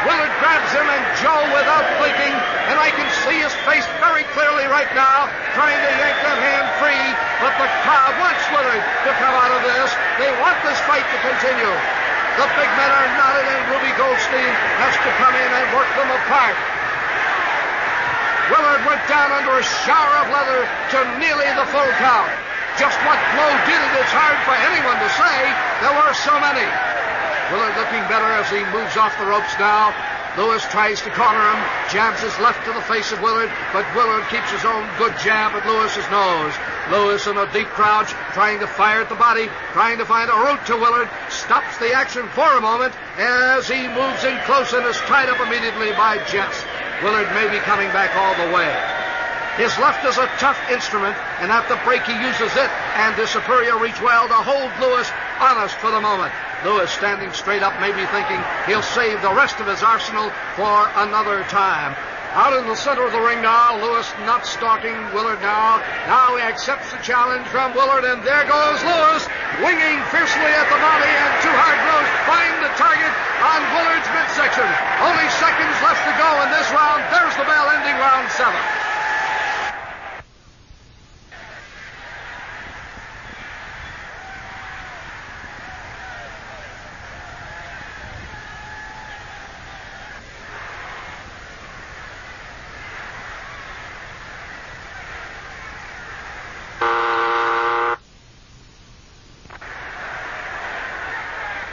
Speaker 3: Willard grabs him, and Joe, without blinking, and I can see his face very clearly right now, trying to yank that hand free, but the crowd wants Willard to come out of this. They want this fight to continue. The big men are knotted, and Ruby Goldstein has to come in and work them apart. Willard went down under a shower of leather to nearly the full count. Just what blow did it? It's hard for anyone to say. There were so many. Willard looking better as he moves off the ropes now. Lewis tries to corner him, jabs his left to the face of Willard, but Willard keeps his own good jab at Lewis's nose. Lewis in a deep crouch, trying to fire at the body, trying to find a route to Willard, stops the action for a moment as he moves in close and is tied up immediately by Jess. Willard may be coming back all the way. His left is a tough instrument, and at the break he uses it and his superior reach well to hold Lewis honest for the moment. Lewis, standing straight up, may be thinking he'll save the rest of his arsenal for another time. Out in the center of the ring now, Lewis not stalking Willard now. Now he accepts the challenge from Willard, and there goes Lewis, winging fiercely at the body, and two hard blows find the target on Willard's midsection. Only seconds left to go in this round. There's the bell ending round 7.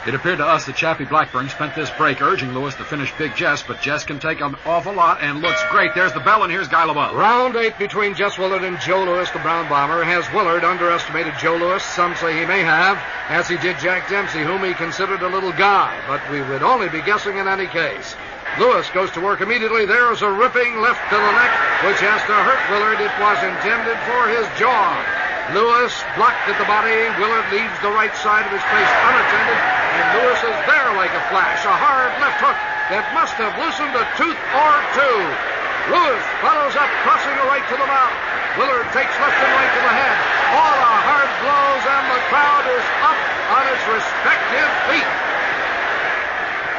Speaker 2: It appeared to us that Chappie Blackburn spent this break urging Lewis to finish Big Jess, but Jess can take an awful lot and looks great. There's the bell, and here's Guy LaBeouf.
Speaker 3: Round 8 between Jess Willard and Joe Lewis, the Brown Bomber. Has Willard underestimated Joe Lewis? Some say he may have, as he did Jack Dempsey, whom he considered a little guy, but we would only be guessing in any case. Lewis goes to work immediately. There's a ripping left to the neck, which has to hurt Willard. It was intended for his jaw. Lewis blocked at the body. Willard leaves the right side of his face unattended, and Lewis is there like a flash. A hard left hook that must have loosened a tooth or two. Lewis follows up, crossing a right to the mouth. Willard takes left and right to the head. All are hard blows, and the crowd is up on its respective feet.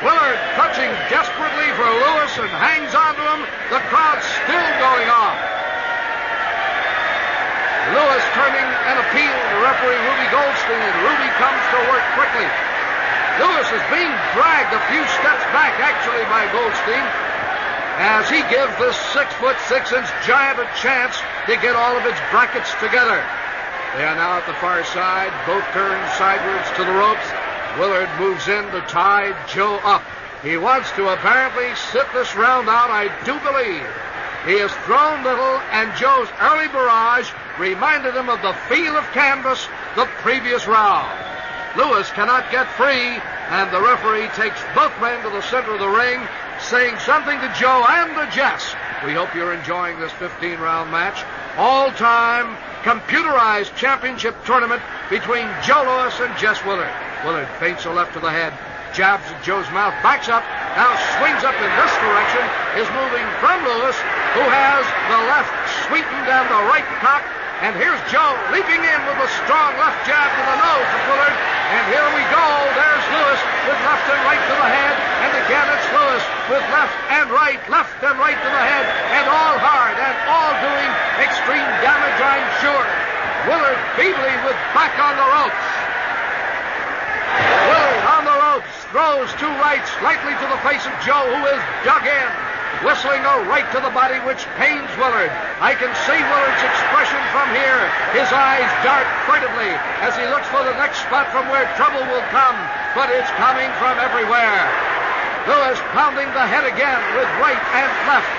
Speaker 3: Willard clutching desperately for Lewis and hangs on to him. The crowd still going on. Lewis turning an appeal to referee Ruby Goldstein, and Ruby comes to work quickly. Lewis is being dragged a few steps back, actually, by Goldstein, as he gives this 6'6" giant a chance to get all of its brackets together. They are now at the far side, both turned sideways to the ropes. Willard moves in to tie Joe up. He wants to apparently sit this round out, I do believe. He has thrown little, and Joe's early barrage reminded him of the feel of canvas the previous round. Lewis cannot get free, and the referee takes both men to the center of the ring, saying something to Joe and to Jess. We hope you're enjoying this 15-round match. All-time computerized championship tournament between Joe Lewis and Jess Willard. Willard feints a left to the head, jabs at Joe's mouth, backs up, now swings up in this direction, is moving from Lewis, who has the left sweetened and the right cocked. And here's Joe leaping in with a strong left jab to the nose of Willard. And here we go. There's Lewis with left and right to the head. And again it's Lewis with left and right to the head. And all hard and all doing extreme damage, I'm sure. Willard feebly with back on the ropes. Willard on the ropes throws two rights lightly to the face of Joe, who is dug in. Whistling a right to the body, which pains Willard. I can see Willard's expression from here. His eyes dart furtively as he looks for the next spot from where trouble will come. But it's coming from everywhere. Lewis pounding the head again with right and left.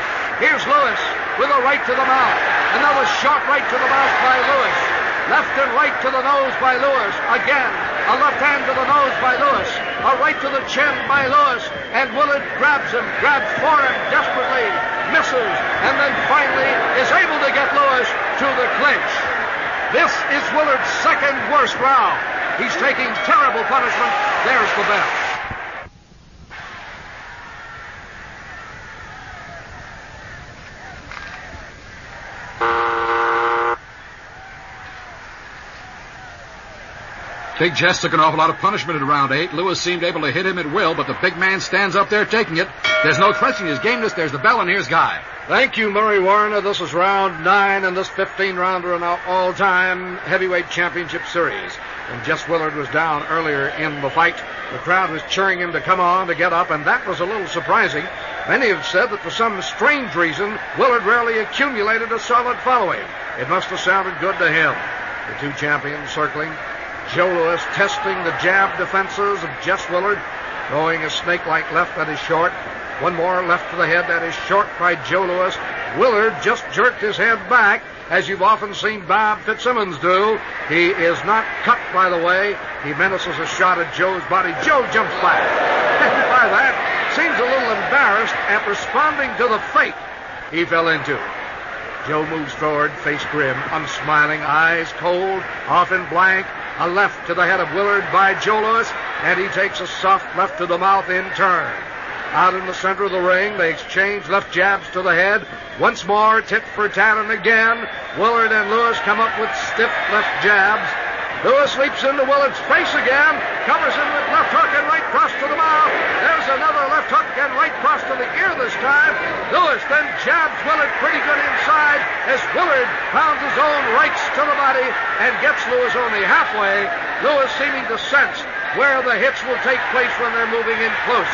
Speaker 3: Here's Lewis with a right to the mouth. Another short right to the mouth by Lewis. Left and right to the nose by Lewis. Again, a left hand to the nose by Lewis. A right to the chin by Lewis. And Willard grabs for him desperately, misses, and then finally is able to get Lewis to the clinch. This is Willard's second worst round. He's taking terrible punishment. There's the bell.
Speaker 2: Big Jess took an awful lot of punishment in round 8. Lewis seemed able to hit him at will, but the big man stands up there taking it. There's no questioning his gameness. There's the bell, and here's Guy.
Speaker 3: Thank you, Murray Warner. This is round 9 in this 15-rounder in our all-time heavyweight championship series. When Jess Willard was down earlier in the fight, the crowd was cheering him to come on, to get up, and that was a little surprising. Many have said that for some strange reason, Willard rarely accumulated a solid following. It must have sounded good to him. The two champions circling. Joe Louis testing the jab defenses of Jess Willard, throwing a snake-like left that is short. One more left to the head that is short by Joe Louis. Willard just jerked his head back, as you've often seen Bob Fitzsimmons do. He is not cut, by the way. He menaces a shot at Joe's body. Joe jumps back. And by that, seems a little embarrassed at responding to the fate he fell into. Joe moves forward, face grim, unsmiling, eyes cold, off in blank. A left to the head of Willard by Joe Louis, and he takes a soft left to the mouth in turn. Out in the center of the ring, they exchange left jabs to the head. Once more, tit for tat, and again, Willard and Louis come up with stiff left jabs. Louis leaps into Willard's face again, covers him with left hook and right cross to the mouth. There's another left hook and right cross to the ear this time. Louis then jabs Willard pretty good inside as Willard pounds his own rights to the body and gets Louis only halfway. Louis seeming to sense where the hits will take place when they're moving in close.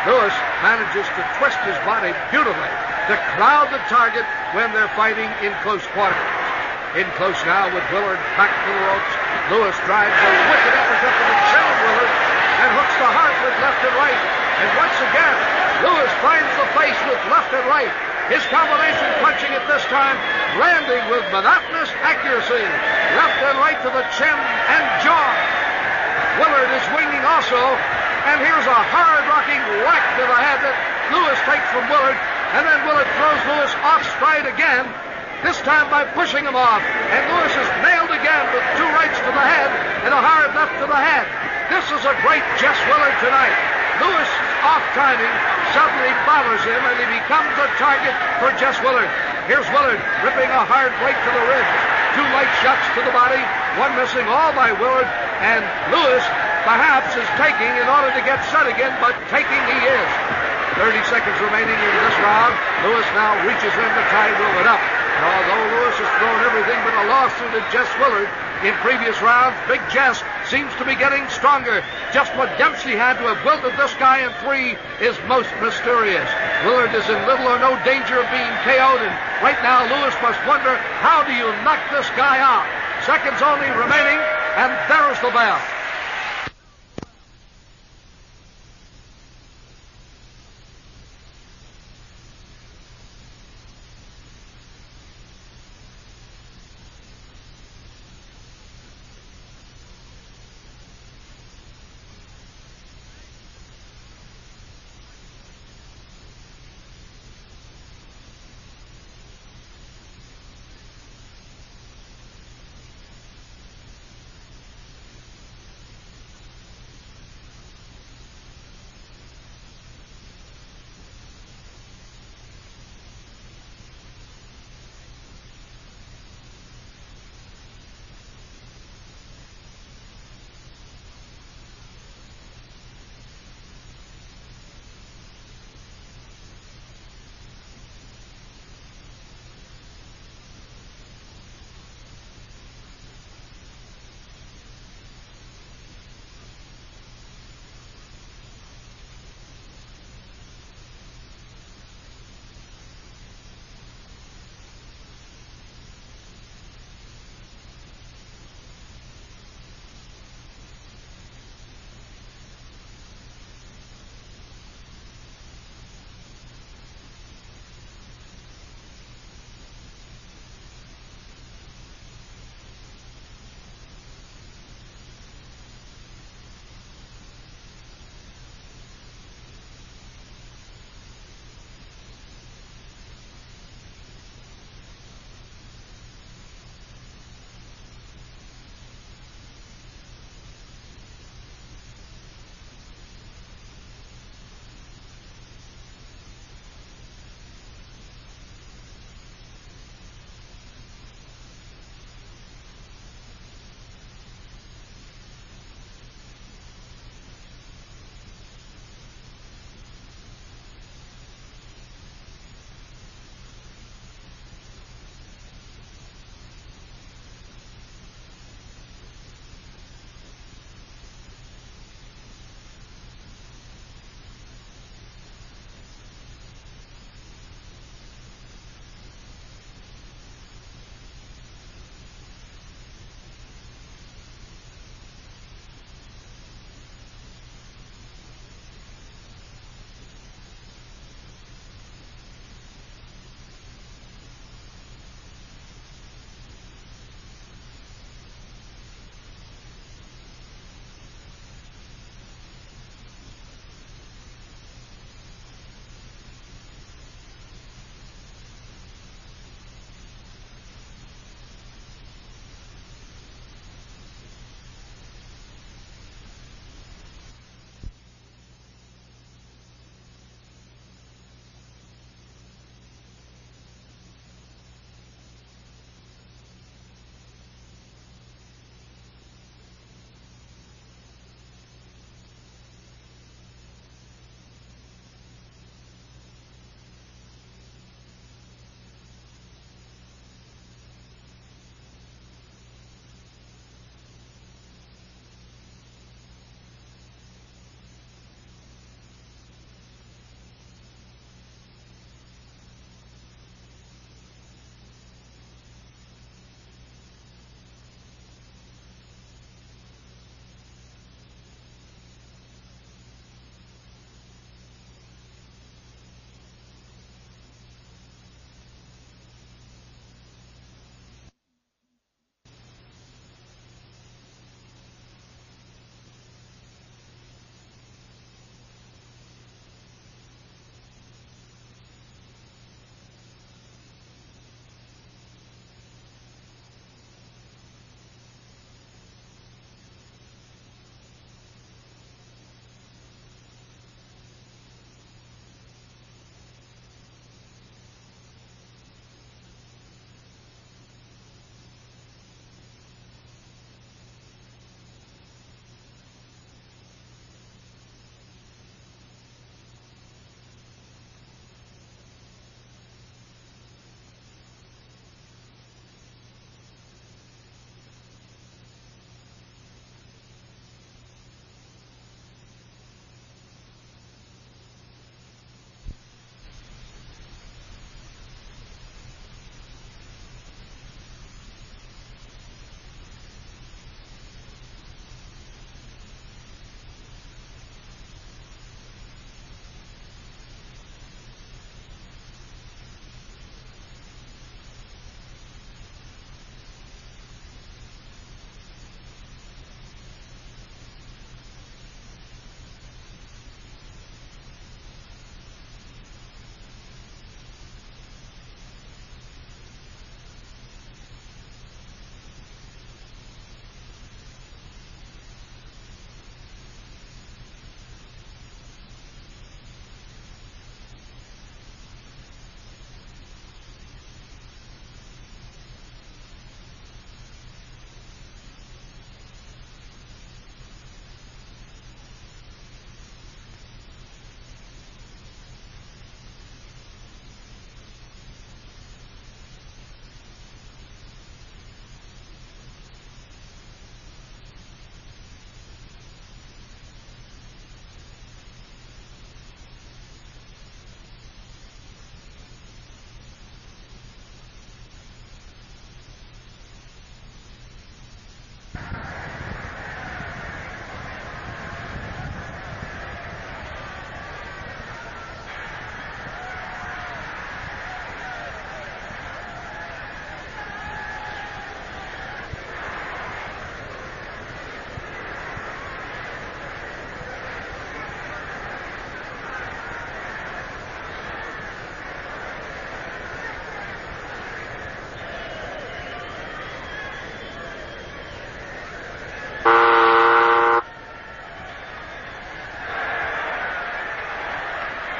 Speaker 3: Louis manages to twist his body beautifully to crowd the target when they're fighting in close quarters. In close now with Willard back to the ropes. Louis drives a wicked uppercut to the chin of Willard and hooks the heart with left and right. And once again, Louis finds the face with left and right. His combination punching at this time, landing with monotonous accuracy. Left and right to the chin and jaw. Willard is winging also. And here's a hard-rocking whack to the head that Louis takes from Willard. And then Willard throws Louis off stride again, this time by pushing him off. And Louis is nailed again with two rights to the head and a hard left to the head. This is a great Jess Willard tonight. Louis' off-timing suddenly bothers him, and he becomes a target for Jess Willard. Here's Willard ripping a hard right to the ribs. Two light shots to the body, one missing, all by Willard. And Louis perhaps is taking in order to get set again, but taking he is. 30 seconds remaining in this round. Louis now reaches in to tie Willard up. And although Louis has thrown everything but a lawsuit at Jess Willard in previous rounds, Big Jess seems to be getting stronger. Just what Dempsey had to have wilted this guy in 3 is most mysterious. Willard is in little or no danger of being KO'd, and right now Louis must wonder, how do you knock this guy out? Seconds only remaining, and there's the bell.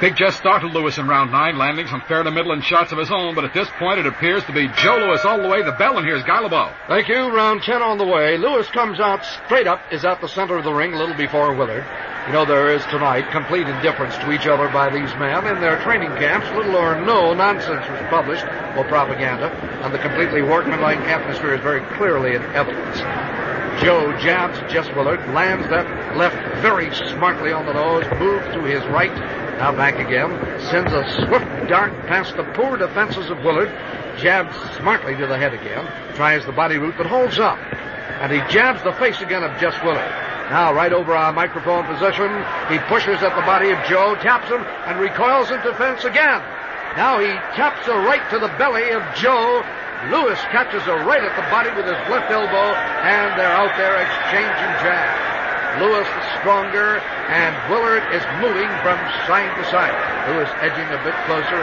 Speaker 1: Big Jess started Lewis in round 9, landing some fair to middle and shots of his own, but at this point it appears to be Joe Lewis all the way. The bell, and here's Guy LeBeau.
Speaker 3: Thank you. Round 10 on the way. Lewis comes out straight up, is at the center of the ring a little before Willard. You know, there is tonight complete indifference to each other by these men. In their training camps, little or no nonsense was published, or propaganda, and the completely workmanlike atmosphere is very clearly in evidence. Joe jabs Jess Willard, lands that left very smartly on the nose, moves to his right, now back again, sends a swift dart past the poor defenses of Willard, jabs smartly to the head again, tries the body route but holds up, and he jabs the face again of Jess Willard. Now right over our microphone position, he pushes at the body of Joe, taps him, and recoils into defense again. Now he taps a right to the belly of Joe. Lewis catches a right at the body with his left elbow, and they're out there exchanging jabs. Lewis is stronger, and Willard is moving from side to side. Lewis edging a bit closer,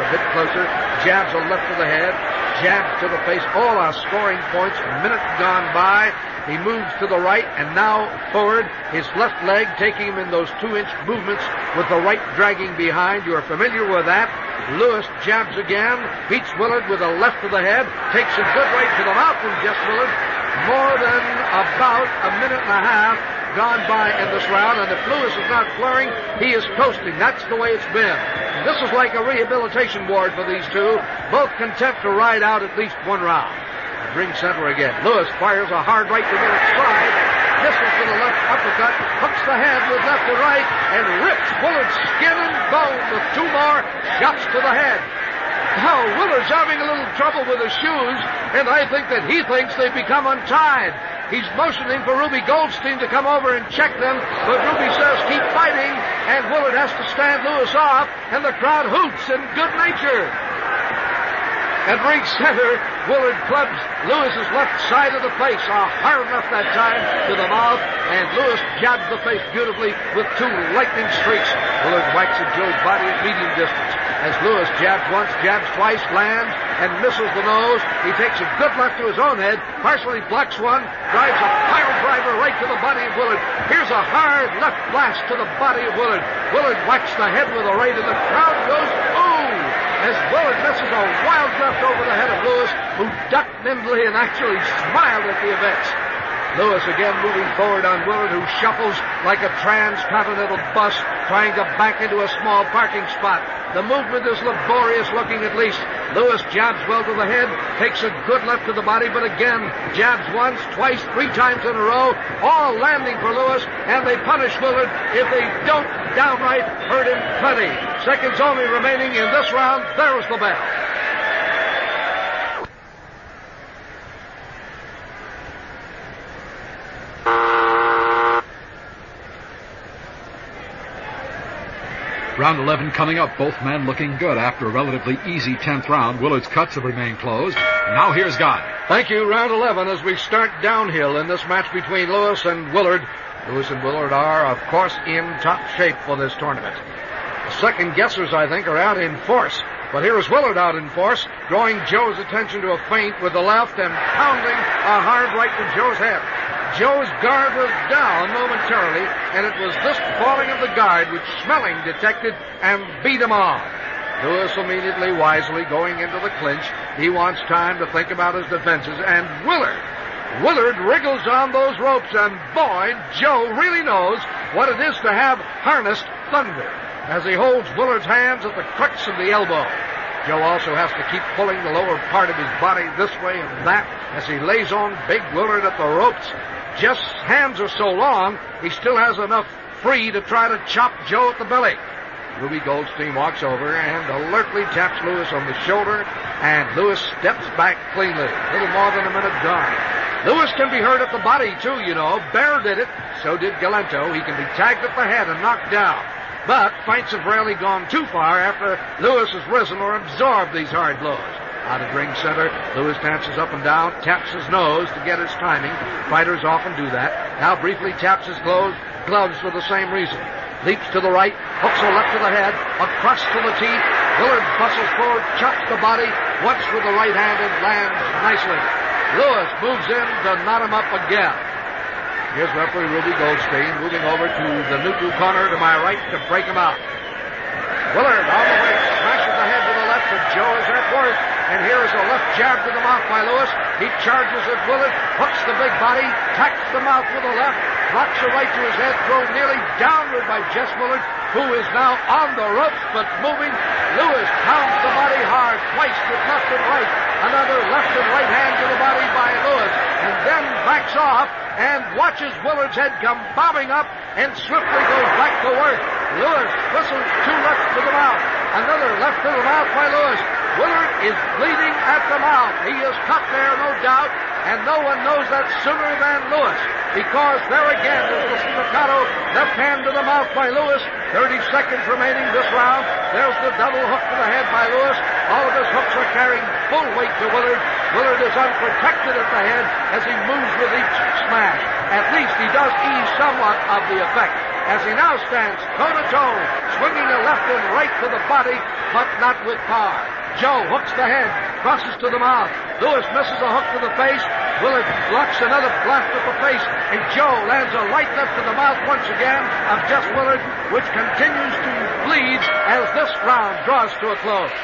Speaker 3: jabs a left to the head, jabs to the face. All our scoring points, a minute gone by. He moves to the right, and now forward, his left leg taking him in those 2-inch movements with the right dragging behind. You're familiar with that. Lewis jabs again, beats Willard with a left to the head, takes a good right to the mouth from Jess Willard. More than about a minute and a half gone by in this round, and if Lewis is not flaring, he is coasting. That's the way it's been. And this is like a rehabilitation ward for these two, both content to ride out at least one round. Ring center again. Lewis fires a hard right to Willard's side, misses to the left uppercut, hooks the head with left to right, and rips Willard's skin and bone with 2 more shots to the head. Now, Willard's having a little trouble with his shoes, and I think that he thinks they've become untied. He's motioning for Ruby Goldstein to come over and check them, but Ruby says keep fighting, and Willard has to stand Lewis off, and the crowd hoots in good nature. At ring center, Willard clubs Lewis's left side of the face, hard enough that time to the mouth, and Lewis jabs the face beautifully with 2 lightning streaks. Willard whacks at Joe's body at medium distance. As Lewis jabs once, jabs twice, lands, and misses the nose, he takes a good left to his own head, partially blocks one, drives a pile driver right to the body of Willard. Here's a hard left blast to the body of Willard. Willard whacks the head with a right, and the crowd goes, ooh! As Willard misses a wild left over the head of Lewis, who ducked nimbly and actually smiled at the events. Lewis again moving forward on Willard, who shuffles like a transcontinental bus trying to back into a small parking spot. The movement is laborious looking at least. Lewis jabs well to the head, takes a good left to the body, but again jabs once, twice, 3 times in a row, all landing for Lewis, and they punish Willard if they don't downright hurt him plenty. Seconds only remaining in this round. There's the bell.
Speaker 1: Round 11 coming up, both men looking good after a relatively easy 10th round. Willard's cuts have remained closed. And now here's Guy.
Speaker 3: Thank you. Round 11 as we start downhill in this match between Lewis and Willard. Lewis and Willard are, of course, in top shape for this tournament. The second guessers, I think, are out in force. But here is Willard out in force, drawing Joe's attention to a feint with the left and pounding a hard right to Joe's head. Joe's guard was down momentarily, and it was this falling of the guard which Schmeling detected and beat him off. Lewis immediately, wisely going into the clinch. He wants time to think about his defenses, and Willard wriggles on those ropes, and boy, Joe really knows what it is to have harnessed thunder as he holds Willard's hands at the crux of the elbow. Joe also has to keep pulling the lower part of his body this way and that as he lays on big Willard at the ropes. Jeff's hands are so long, he still has enough free to try to chop Joe at the belly. Ruby Goldstein walks over and alertly taps Lewis on the shoulder, and Lewis steps back cleanly. A little more than a minute gone. Lewis can be hurt at the body, too, you know. Bear did it. So did Galento. He can be tagged at the head and knocked down. But fights have rarely gone too far after Lewis has risen or absorbed these hard blows. Out of ring center, Lewis dances up and down, taps his nose to get his timing. Fighters often do that. Now briefly taps his gloves for the same reason. Leaps to the right, hooks a left to the head, across to the teeth. Willard bustles forward, chops the body, once with the right hand and lands nicely. Lewis moves in to knot him up again. Here's referee Ruby Goldstein moving over to the neutral corner to my right to break him out. Willard on the way, smashes the head with the left, but Joe is at work. And here is a left jab to the mouth by Lewis. He charges at Willard, hooks the big body, tacks the mouth with the left, rocks a right to his head, thrown nearly downward by Jess Willard, who is now on the ropes but moving. Lewis pounds the body hard, twice with left and right. Another left and right hand to the body by Lewis, and then backs off and watches Willard's head come bobbing up and swiftly goes back to work. Lewis whistles two lefts to the mouth. Another left to the mouth by Lewis. Willard is bleeding at the mouth. He is cut there, no doubt, and no one knows that sooner than Lewis, because there again is the staccato left hand to the mouth by Lewis. 30 seconds remaining this round. There's the double hook to the head by Lewis. All of his hooks are carrying full weight to Willard. Willard is unprotected at the head as he moves with each smash. At least he does ease somewhat of the effect, as he now stands toe-to-toe, swinging a left and right to the body, but not with power. Joe hooks the head, crosses to the mouth. Lewis misses a hook to the face. Willard blocks another blast at the face, and Joe lands a right left to the mouth once again of Jess Willard, which continues to bleed as this round draws to a close.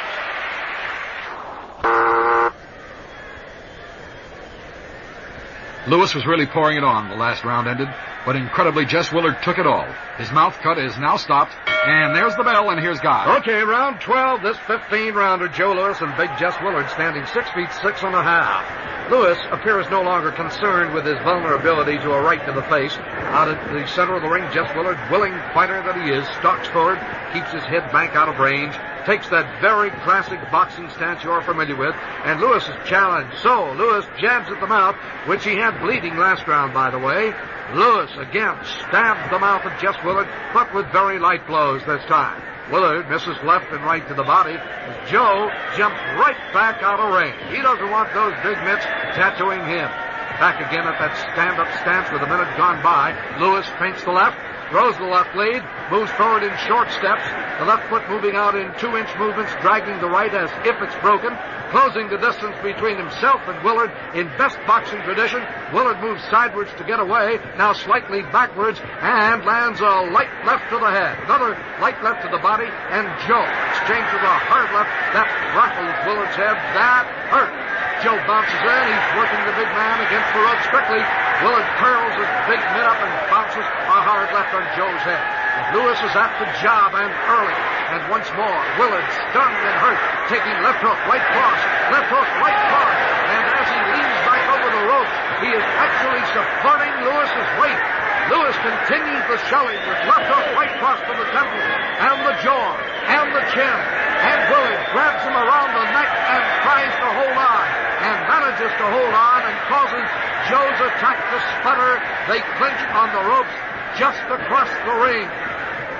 Speaker 2: Lewis was really pouring it on. The last round ended, but incredibly, Jess Willard took it all. His mouth cut is now stopped, and there's the bell, and here's Guy.
Speaker 3: Okay, round 12, this 15-rounder, Joe Lewis and big Jess Willard standing 6 feet 6.5. Lewis appears no longer concerned with his vulnerability to a right to the face. Out at the center of the ring, Jess Willard, willing fighter that he is, stalks forward, keeps his head back out of range, takes that very classic boxing stance you're familiar with, and Lewis is challenged. So, Lewis jabs at the mouth, which he had bleeding last round, by the way. Lewis again stabbed the mouth of Jess Willard, but with very light blows this time. Willard misses left and right to the body as Joe jumps right back out of range. He doesn't want those big mitts tattooing him. Back again at that stand-up stance with a minute gone by. Lewis feints the left, throws the left lead, moves forward in short steps, the left foot moving out in 2-inch movements, dragging the right as if it's broken, closing the distance between himself and Willard in best boxing tradition. Willard moves sidewards to get away, now slightly backwards, and lands a light left to the head. Another light left to the body, and Joe exchanges a hard left that rattles Willard's head. That hurt. Joe bounces in. He's working the big man against the ropes quickly. Willard curls his big mitt up and bounces a hard left on Joe's head. But Lewis is at the job and early. And once more, Willard stunned and hurt, taking left hook, right cross, left hook, right cross. And as he leans back over the ropes, he is actually supporting Lewis's weight. Lewis continues the shelling with left hook, right cross to the temple, and the jaw, and the chin. And Willard grabs him around the neck and tries to hold on, and manages to hold on and causes Joe's attack to sputter. They clinch on the ropes just across the ring.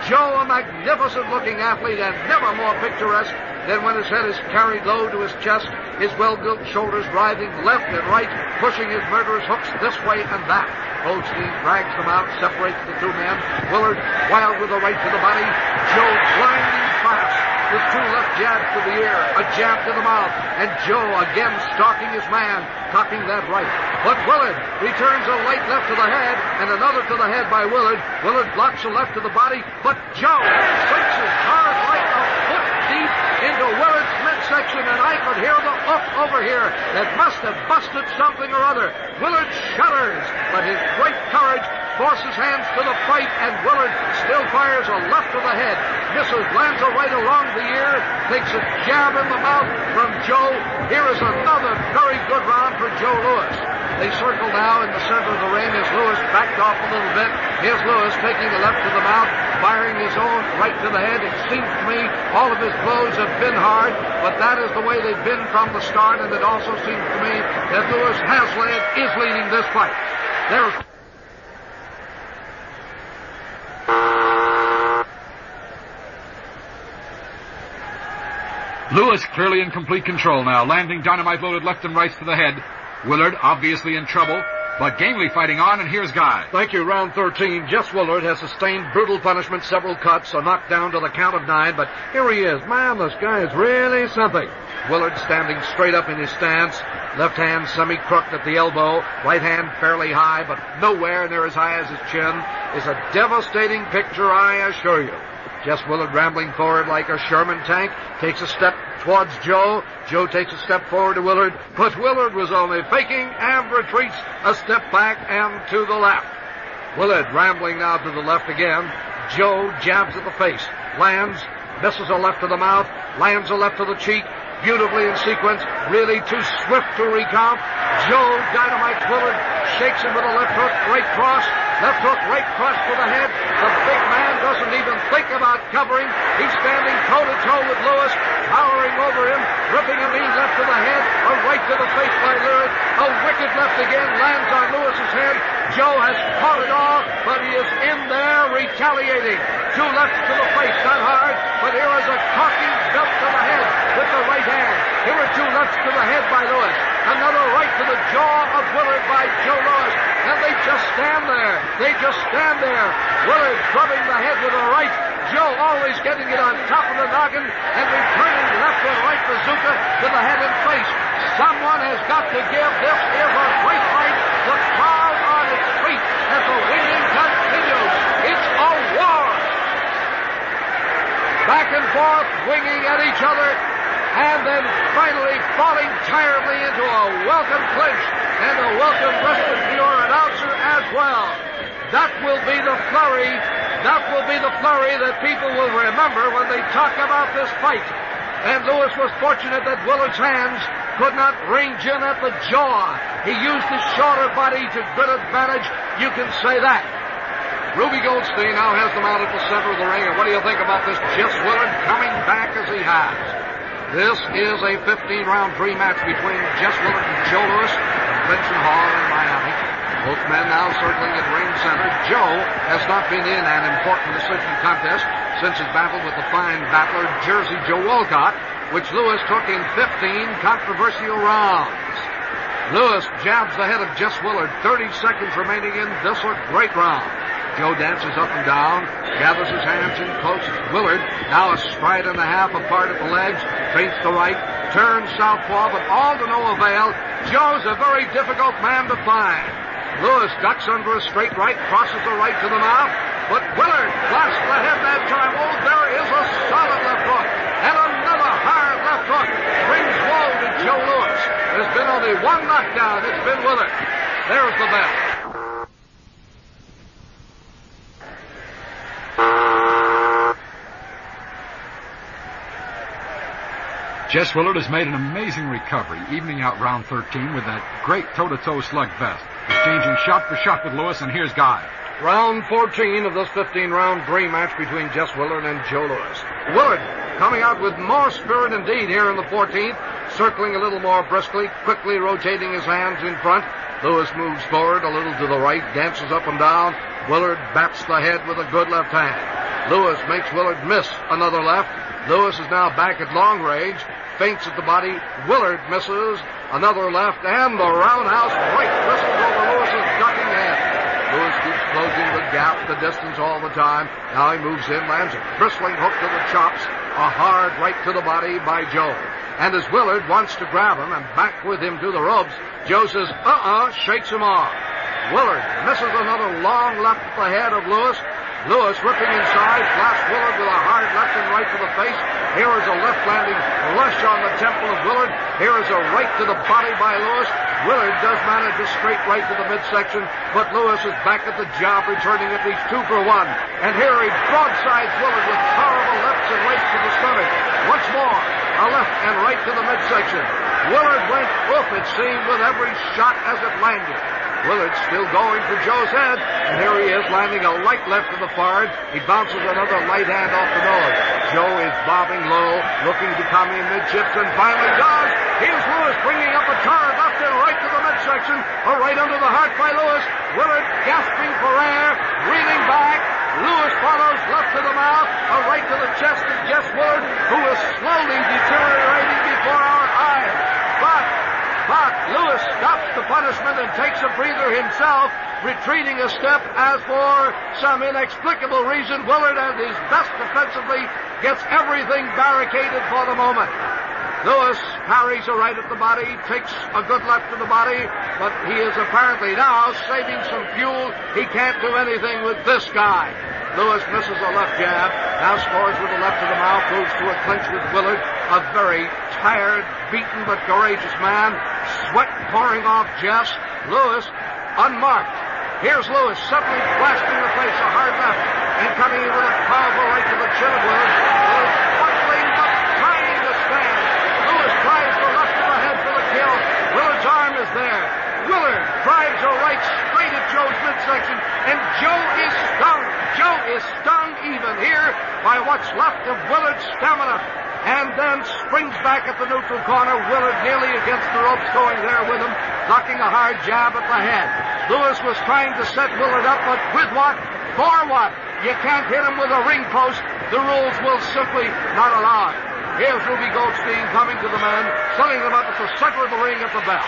Speaker 3: Joe, a magnificent-looking athlete and never more picturesque than when his head is carried low to his chest, his well-built shoulders writhing left and right, pushing his murderous hooks this way and that. Goldstein drags them out, separates the two men. Willard wild with a right to the body. Joe blinding fast with two left jabs to the ear, a jab to the mouth, and Joe again stalking his man, cocking that right. But Willard returns a light left to the head and another to the head by Willard. Willard blocks a left to the body, but Joe sinks his hard right a foot deep into Willard's midsection, and I could hear the hook over here that must have busted something or other. Willard shudders, but his great courage forces hands to the fight, and Willard still fires a left to the head, misses, lands a right along the ear, takes a jab in the mouth from Joe. Here is another very good round for Joe Lewis. They circle now in the center of the ring as Lewis backed off a little bit. Here's Lewis taking a left to the mouth, firing his own right to the head. It seems to me all of his blows have been hard, but that is the way they've been from the start, and it also seems to me that Lewis is leading this fight. There's
Speaker 2: Lewis clearly in complete control now, landing dynamite-loaded left and rights to the head. Willard obviously in trouble, but gamely fighting on, and here's Guy.
Speaker 3: Thank you. Round 13. Jess Willard has sustained brutal punishment, several cuts, a knockdown to the count of 9, but here he is. Man, this guy is really something. Willard standing straight up in his stance, left hand semi-crooked at the elbow, right hand fairly high, but nowhere near as high as his chin, is a devastating picture, I assure you. Jess Willard rambling forward like a Sherman tank, takes a step towards Joe. Joe takes a step forward to Willard, but Willard was only faking and retreats a step back and to the left. Willard rambling now to the left again. Joe jabs at the face, lands, misses a left to the mouth, lands a left to the cheek, beautifully in sequence, really too swift to recount. Joe dynamites Willard, shakes him with a left hook, right cross to the head. The big man doesn't even think about covering. He's standing toe-to-toe with Lewis, towering over him, ripping a knee left to the head, a right to the face by Willard. A wicked left again lands on Lewis's head. Joe has caught it all, but he is in there retaliating. Two lefts to the face, not hard, but here is a caulking belt to the head with the right hand. Here are two lefts to the head by Lewis. Another right to the jaw of Willard by Joe Lewis. And they just stand there. Willard drubbing the head with a right. Joe always getting it on top of the noggin and returning left and right bazooka to the head and face. Someone has got to give. This is a great fight. The crowd on its feet as the winging continues. It's a war. Back and forth, winging at each other, and then finally falling tiredly into a welcome clinch and a welcome respite for your announcer as well. That will be the flurry. That will be the flurry that people will remember when they talk about this fight. And Lewis was fortunate that Willard's hands could not range in at the jaw. He used his shorter body to good advantage. You can say that. Ruby Goldstein now has them out at the center of the ring. And what do you think about this Jess Willard coming back as he has? This is a 15-round rematch between Jess Willard and Joe Lewis at Convention Hall in Miami. Both men now circling at ring center. Joe has not been in an important decision contest since his battle with the fine battler Jersey Joe Walcott, which Lewis took in 15 controversial rounds. Lewis jabs the head of Jess Willard, 30 seconds remaining in this great round. Joe dances up and down, gathers his hands in close. Willard, now a stride and a half apart at the legs, feints the right, turns southpaw, but all to no avail. Joe's a very difficult man to find. Lewis ducks under a straight right, crosses the right to the mouth, but Willard blasts the head that time. Oh, there is a solid left hook, and another hard left hook brings woe to Joe Lewis. There's been only one knockdown. It's been Willard. There's the bell.
Speaker 2: Jess Willard has made an amazing recovery, evening out round 13 with that great toe-to-toe slugfest. Exchanging shot for shot with Lewis, and here's Guy.
Speaker 3: Round 14 of this 15-round rematch between Jess Willard and Joe Lewis. Willard coming out with more spirit indeed here in the 14th, circling a little more briskly, quickly rotating his hands in front. Lewis moves forward a little to the right, dances up and down. Willard bats the head with a good left hand. Lewis makes Willard miss another left. Lewis is now back at long range, feints at the body. Willard misses another left, and the roundhouse right whistles over Lewis's ducking head. Lewis keeps closing the gap, the distance all the time. Now he moves in, lands a bristling hook to the chops, a hard right to the body by Joe. And as Willard wants to grab him and back with him to the ropes, Joe says, shakes him off. Willard misses another long left at the head of Lewis. Lewis ripping inside, blasts Willard with a hard left and right to the face. Here is a left landing rush on the temple of Willard. Here is a right to the body by Lewis. Willard does manage a straight right to the midsection, but Lewis is back at the job, returning at least 2 for 1. And here he broadsides Willard with powerful lefts and rights to the stomach. Once more, a left and right to the midsection. Willard went off, it seemed, with every shot as it landed. Willard still going for Joe's head, and here he is landing a light left to the forehead. He bounces another light hand off the nose. Joe is bobbing low, looking to come in midships, and finally does. Here's Lewis bringing up a torrent left and right to the midsection. A right under the heart by Lewis. Willard gasping for air, reeling back. Lewis follows left to the mouth, a right to the chest of Jess Willard, who is slowly deteriorating before our eyes. But Lewis stops the punishment and takes a breather himself, retreating a step as for some inexplicable reason Willard at his best defensively gets everything barricaded for the moment. Lewis parries a right at the body, takes a good left to the body, but he is apparently now saving some fuel. He can't do anything with this guy. Lewis misses a left jab. Now scores with the left of the mouth. Moves to a clinch with Willard. A very tired, beaten, but courageous man. Sweat pouring off Jess. Lewis unmarked. Here's Lewis suddenly blasting the face. A hard left. And coming in with a powerful right to the chin of Willard. Willard struggling but trying to stand. Lewis tries the left of the head for the kill. Willard's arm is there. Willard drives a right straight at Joe's midsection, and Joe is stung. Joe is stung even here by what's left of Willard's stamina, and then springs back at the neutral corner. Willard nearly against the ropes going there with him, blocking a hard jab at the head. Lewis was trying to set Willard up, but with what? For what? You can't hit him with a ring post. The rules will simply not allow it. Here's Ruby Goldstein coming to the men, setting them up at the center of the ring at the bell.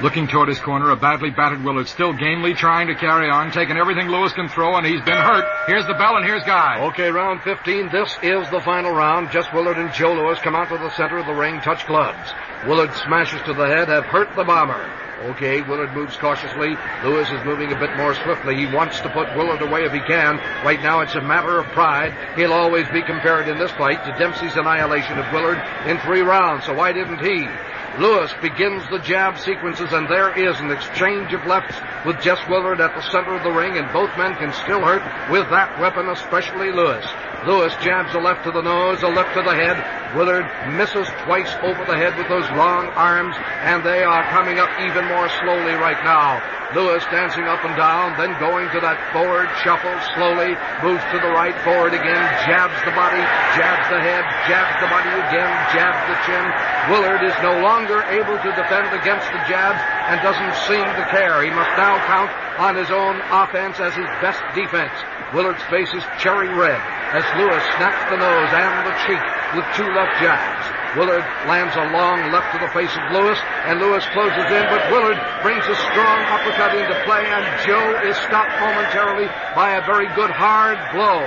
Speaker 2: Looking toward his corner, a badly battered Willard still gamely trying to carry on, taking everything Lewis can throw, and he's been hurt. Here's the bell, and here's Guy.
Speaker 3: Okay, round 15. This is the final round. Jess Willard and Joe Lewis come out to the center of the ring, touch gloves. Willard smashes to the head, have hurt the bomber. Okay, Willard moves cautiously. Lewis is moving a bit more swiftly. He wants to put Willard away if he can. Right now it's a matter of pride. He'll always be compared in this fight to Dempsey's annihilation of Willard in 3 rounds, so why didn't he? Lewis begins the jab sequences, and there is an exchange of lefts with Jess Willard at the center of the ring, and both men can still hurt with that weapon, especially Lewis. Lewis jabs a left to the nose, a left to the head. Willard misses twice over the head with those long arms, and they are coming up even more slowly right now. Lewis dancing up and down, then going to that forward shuffle slowly, moves to the right, forward again, jabs the body, jabs the head, jabs the body again, jabs the chin. Willard is no longer able to defend against the jabs and doesn't seem to care. He must now count on his own offense as his best defense. Willard's face is cherry red as Lewis snaps the nose and the cheek with 2 left jabs. Willard lands a long left to the face of Lewis, and Lewis closes in, but Willard brings a strong uppercut into play, and Joe is stopped momentarily by a very good hard blow.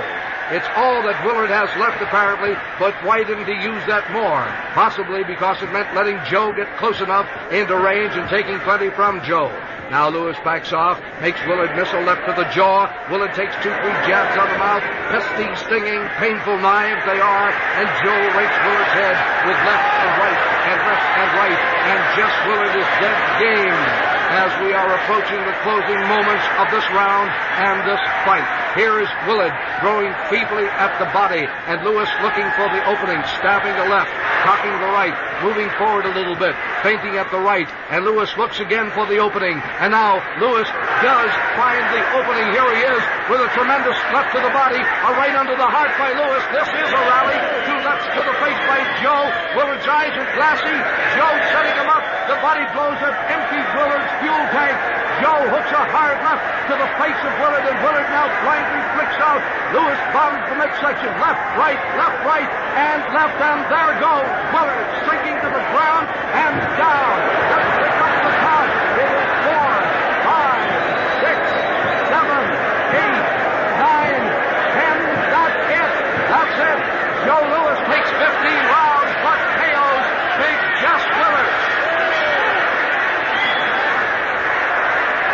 Speaker 3: It's all that Willard has left, apparently, but why didn't he use that more? Possibly because it meant letting Joe get close enough into range and taking plenty from Joe. Now Lewis backs off, makes Willard miss a left to the jaw. Willard takes 2-3 jabs out of the mouth. Pesty, stinging, painful knives they are, and Joe rakes Willard's head with left and right and left and right, and Jess Willard is dead game as we are approaching the closing moments of this round and this fight. Here is Willard throwing feebly at the body, and Lewis looking for the opening, stabbing the left, cocking the right, moving forward a little bit, feinting at the right, and Lewis looks again for the opening, and now Lewis does find the opening. Here he is with a tremendous left to the body, a right under the heart by Lewis. This is a rally. 2 lefts to the face by Joe. Willard's eyes are glassy. Joe setting him up. The body blows up, empties Willard's fuel tank. Joe hooks a hard left to the face of Willard, and Willard now blindly flicks out. Lewis bombs the midsection. Left, right, and left, and there goes Willard sinking to the ground and down. Let's pick up the count. It is 4, 5, 6, 7, 8, 9, 10. That's it. That's it. Joe Lewis takes 15 rounds, but KOs Big Jess Willard.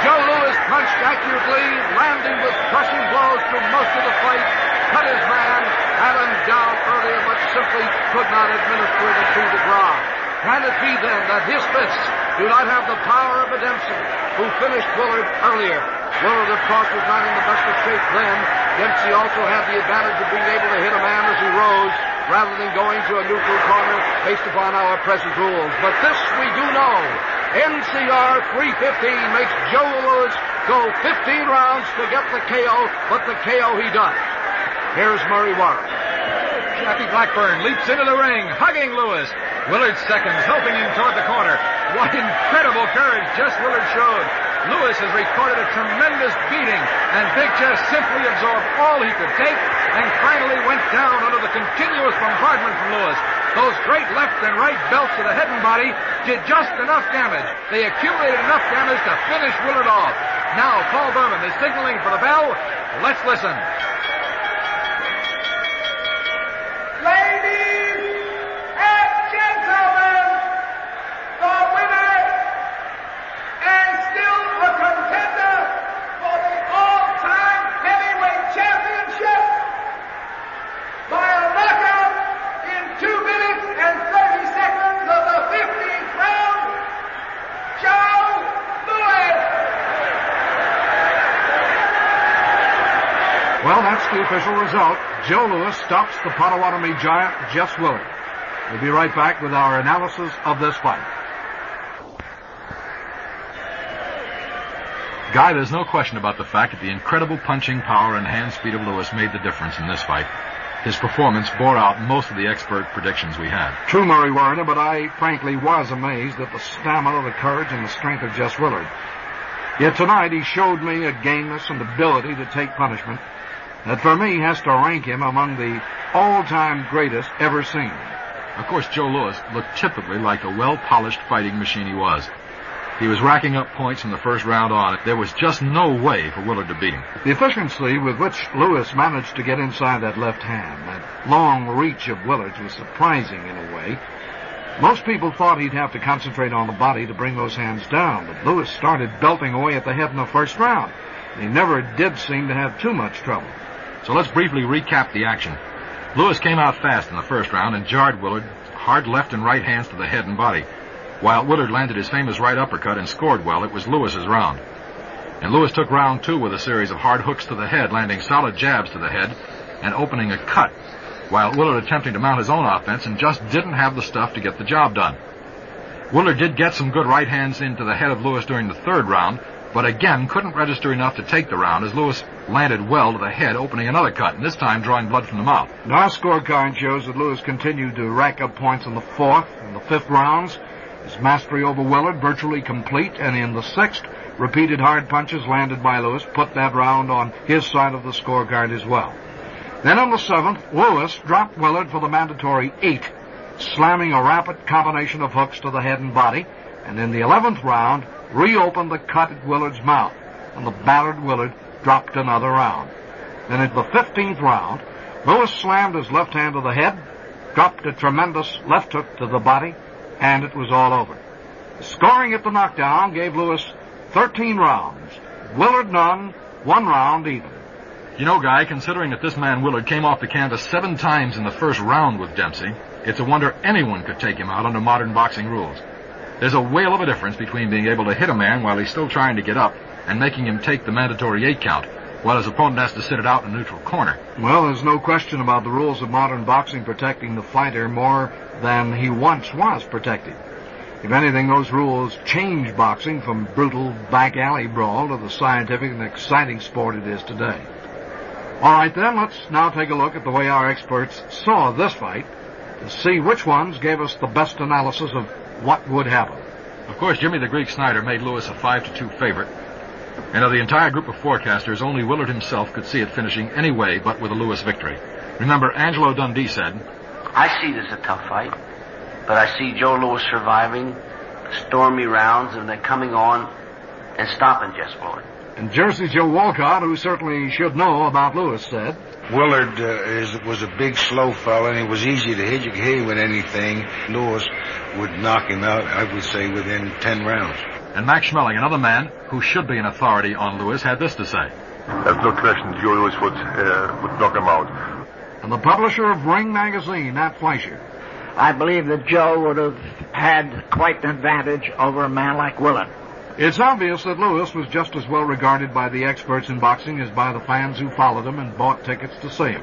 Speaker 3: Joe Lewis punched accurately, landing with crushing blows through most of the fight, cut his man, had him down earlier, but simply could not administer the coup de grace. Can it be then that his fists do not have the power of a Dempsey, who finished Willard earlier? Willard, of course, was not in the best of shape then. Dempsey also had the advantage of being able to hit a man as he rose, rather than going to a neutral corner based upon our present rules. But this we do know. NCR 315 makes Joe Lewis go 15 rounds to get the KO, but the KO he does. Here's Murray Warren.
Speaker 2: Jackie Blackburn leaps into the ring, hugging Lewis. Willard's seconds helping him toward the corner. What incredible courage Jess Willard showed. Lewis has recorded a tremendous beating, and Big Jess simply absorbed all he could take and finally went down under the continuous bombardment from Lewis. Those great left and right belts to the head and body did just enough damage. They accumulated enough damage to finish Willard off. Now Paul Berman is signaling for the bell. Let's listen.
Speaker 13: Ladies and
Speaker 3: Well, that's the official result. Joe Louis stops the Potawatomi giant, Jess Willard. We'll be right back with our analysis of this fight.
Speaker 2: Guy, there's no question about the fact that the incredible punching power and hand speed of Louis made the difference in this fight. His performance bore out most of the expert predictions we had.
Speaker 3: True, Murray Warner, but I frankly was amazed at the stamina, the courage, and the strength of Jess Willard. Yet tonight he showed me a gameness and ability to take punishment that for me has to rank him among the all-time greatest ever seen.
Speaker 2: Of course, Joe Louis looked typically like the well-polished fighting machine he was. He was racking up points from the first round on. There was just no way for Willard to beat him.
Speaker 3: The efficiency with which Louis managed to get inside that left hand, that long reach of Willard's, was surprising in a way. Most people thought he'd have to concentrate on the body to bring those hands down, but Louis started belting away at the head in the first round. He never did seem to have too much trouble.
Speaker 2: So let's briefly recap the action. Louis came out fast in the first round and jarred Willard hard left and right hands to the head and body. While Willard landed his famous right uppercut and scored well, it was Louis's round. And Louis took round two with a series of hard hooks to the head, landing solid jabs to the head and opening a cut, while Willard attempting to mount his own offense and just didn't have the stuff to get the job done. Willard did get some good right hands into the head of Louis during the third round, but again couldn't register enough to take the round as Louis landed well to the head, opening another cut, and this time drawing blood from the mouth.
Speaker 3: Our scorecard shows that Louis continued to rack up points in the fourth and the fifth rounds. His mastery over Willard virtually complete, and in the sixth, repeated hard punches landed by Louis put that round on his side of the scorecard as well. Then in the seventh, Louis dropped Willard for the mandatory 8, slamming a rapid combination of hooks to the head and body, and in the 11th round, reopened the cut at Willard's mouth, and the battered Willard dropped another round. Then in the 15th round, Louis slammed his left hand to the head, dropped a tremendous left hook to the body, and it was all over. Scoring at the knockdown gave Louis 13 rounds. Willard none, 1 round even.
Speaker 2: You know, Guy, considering that this man Willard came off the canvas 7 times in the first round with Dempsey, it's a wonder anyone could take him out under modern boxing rules. There's a whale of a difference between being able to hit a man while he's still trying to get up and making him take the mandatory 8 count, while his opponent has to sit it out in a neutral corner.
Speaker 3: Well, there's no question about the rules of modern boxing protecting the fighter more than he once was protected. If anything, those rules change boxing from brutal back alley brawl to the scientific and exciting sport it is today. All right, then, let's now take a look at the way our experts saw this fight to see which ones gave us the best analysis of what would happen.
Speaker 2: Of course, Jimmy the Greek Snyder made Louis a 5-2 favorite. And of the entire group of forecasters, only Willard himself could see it finishing any way but with a Louis victory. Remember, Angelo Dundee said,
Speaker 8: I see this a tough fight, but I see Joe Louis surviving stormy rounds and then coming on and stopping Jess Willard.
Speaker 3: And Jersey Joe Walcott, who certainly should know about Louis, said,
Speaker 9: Willard was a big, slow fella, and it was easy to hit. You could hit him with anything. Louis would knock him out, I would say, within 10 rounds.
Speaker 2: And Max Schmeling, another man who should be an authority on Louis, had this to say.
Speaker 14: There's no question Joe Louis would knock him out.
Speaker 3: And the publisher of Ring Magazine, Nat Fleischer.
Speaker 12: I believe that Joe would have had quite an advantage over a man like Willard.
Speaker 3: It's obvious that Louis was just as well regarded by the experts in boxing as by the fans who followed him and bought tickets to see him.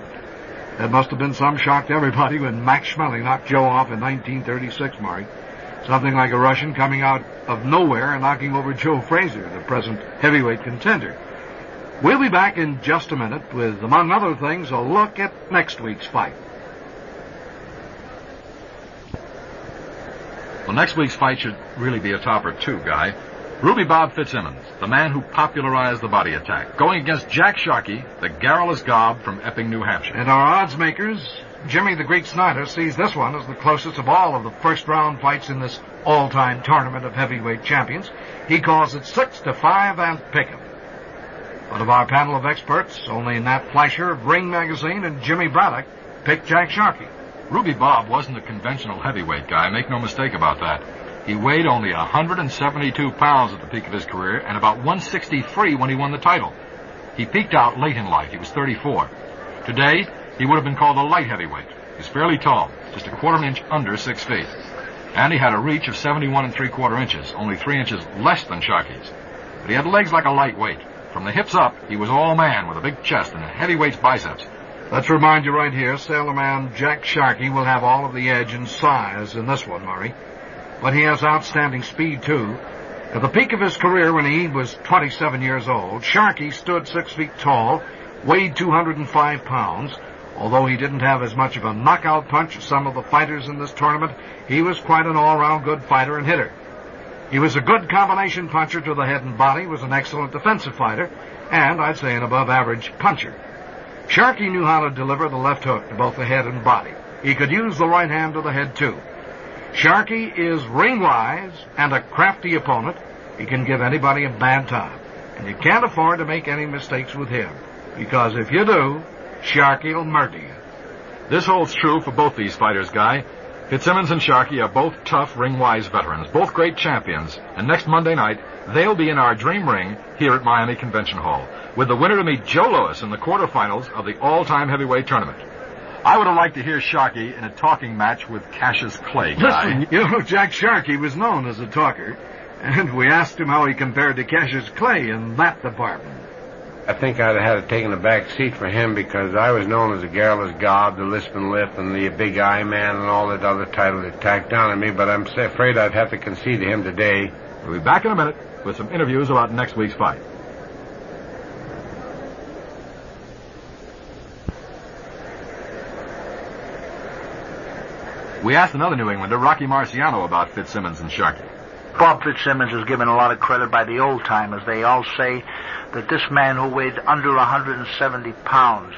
Speaker 3: That must have been some shock to everybody when Max Schmeling knocked Joe off in 1936, Murray. Something like a Russian coming out of nowhere and knocking over Joe Frazier, the present heavyweight contender. We'll be back in just a minute with, among other things, a look at next week's fight.
Speaker 2: Well, next week's fight should really be a topper, too, Guy. Ruby Bob Fitzsimmons, the man who popularized the body attack, going against Jack Sharkey, the garrulous gob from Epping, New Hampshire.
Speaker 3: And our odds makers, Jimmy the Greek Snyder, sees this one as the closest of all of the first-round fights in this all-time tournament of heavyweight champions. He calls it 6-5 and pick 'em. But of our panel of experts, only Nat Fleischer of Ring Magazine and Jimmy Braddock picked Jack Sharkey.
Speaker 2: Ruby Bob wasn't a conventional heavyweight guy, make no mistake about that. He weighed only 172 pounds at the peak of his career and about 163 when he won the title. He peaked out late in life. He was 34. Today, he would have been called a light heavyweight. He's fairly tall, just a quarter inch under 6 feet. And he had a reach of 71 3/4 inches, only 3 inches less than Sharkey's. But he had legs like a lightweight. From the hips up, he was all man with a big chest and heavyweight biceps.
Speaker 3: Let's remind you right here, sailorman Jack Sharkey will have all of the edge and size in this one, Murray. But he has outstanding speed, too. At the peak of his career, when he was 27 years old, Sharkey stood 6 feet tall, weighed 205 pounds. Although he didn't have as much of a knockout punch as some of the fighters in this tournament, he was quite an all-round good fighter and hitter. He was a good combination puncher to the head and body, was an excellent defensive fighter, and I'd say an above-average puncher. Sharkey knew how to deliver the left hook to both the head and body. He could use the right hand to the head, too. Sharkey is ring-wise and a crafty opponent. He can give anybody a bad time. And you can't afford to make any mistakes with him, because if you do, Sharkey will murder you.
Speaker 2: This holds true for both these fighters, Guy. Fitzsimmons and Sharkey are both tough, ring-wise veterans, both great champions. And next Monday night, they'll be in our dream ring here at Miami Convention Hall, with the winner to meet Joe Louis in the quarterfinals of the all-time heavyweight tournament. I would have liked to hear Sharkey in a talking match with Cassius Clay, Guy.
Speaker 3: Listen, you know, Jack Sharkey was known as a talker, and we asked him how he compared to Cassius Clay in that department.
Speaker 11: I think I'd have had to take a back seat for him because I was known as the Garrulous Gob, the Lisping Lip, and the Big Eye Man, and all that other titles that tacked down on me, but I'm afraid I'd have to concede to him today.
Speaker 2: We'll be back in a minute with some interviews about next week's fight. We asked another New Englander, Rocky Marciano, about Fitzsimmons and Sharkey.
Speaker 15: Bob Fitzsimmons is given a lot of credit by the old-timers. They all say that this man who weighed under 170 pounds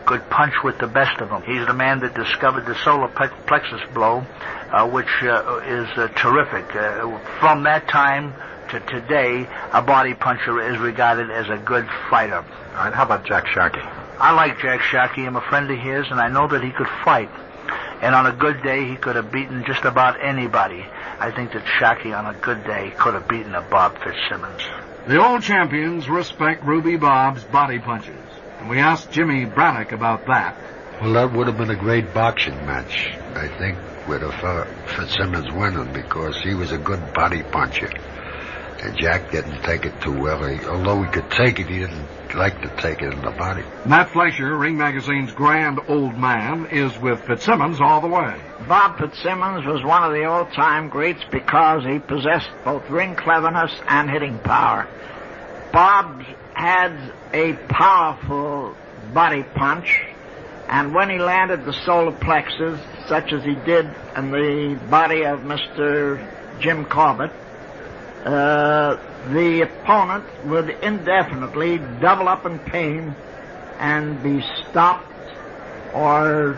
Speaker 15: could punch with the best of them. He's the man that discovered the solar plexus blow, which is terrific. From that time to today, a body puncher is regarded as a good fighter.
Speaker 5: All right, how about Jack Sharkey?
Speaker 15: I like Jack Sharkey. I'm a friend of his, and I know that he could fight. And on a good day, he could have beaten just about anybody. I think that Sharkey, on a good day, could have beaten a Bob Fitzsimmons.
Speaker 3: The old champions respect Ruby Bob's body punches, and we asked Jimmy Brannock about that.
Speaker 10: Well, that would have been a great boxing match, I think, with Fitzsimmons winning, because he was a good body puncher. And Jack didn't take it too well. Although he could take it, he didn't like to take it in the body.
Speaker 3: Matt Fleischer, Ring Magazine's grand old man, is with Fitzsimmons all the way.
Speaker 12: Bob Fitzsimmons was one of the all-time greats because he possessed both ring cleverness and hitting power. Bob had a powerful body punch, and when he landed the solar plexus, such as he did in the body of Mr. Jim Corbett, the opponent would indefinitely double up in pain and be stopped or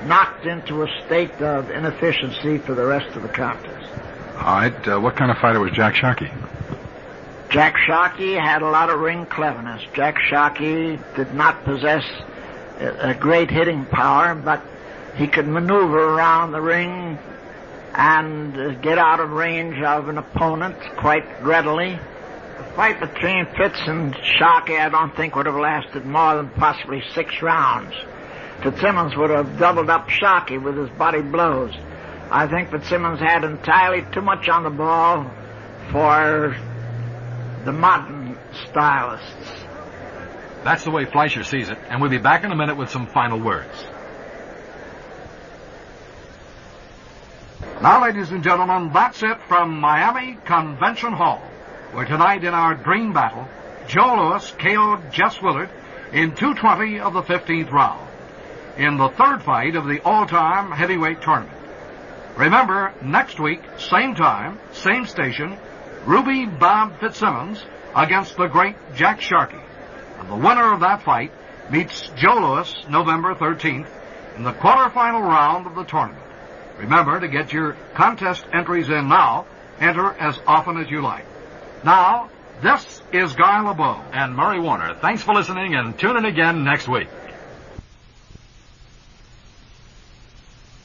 Speaker 12: knocked into a state of inefficiency for the rest of the contest.
Speaker 2: All right, what kind of fighter was Jack Sharkey?
Speaker 12: Jack Sharkey had a lot of ring cleverness. Jack Sharkey did not possess a great hitting power, but he could maneuver around the ring and get out of range of an opponent quite readily. The fight between Fitz and Sharkey, I don't think, would have lasted more than possibly 6 rounds. Fitzsimmons would have doubled up Sharkey with his body blows. I think Fitzsimmons had entirely too much on the ball for the modern stylists.
Speaker 2: That's the way Fleischer sees it, and we'll be back in a minute with some final words.
Speaker 3: Now, ladies and gentlemen, that's it from Miami Convention Hall, where tonight in our dream battle, Joe Louis KO'd Jess Willard in 2:20 of the 15th round, in the third fight of the all-time heavyweight tournament. Remember, next week, same time, same station, Ruby Bob Fitzsimmons against the great Jack Sharkey. And the winner of that fight meets Joe Louis November 13th in the quarterfinal round of the tournament. Remember to get your contest entries in now. Enter as often as you like. Now, this is Guy LeBeau
Speaker 2: and Murray Warner. Thanks for listening, and tune in again next week.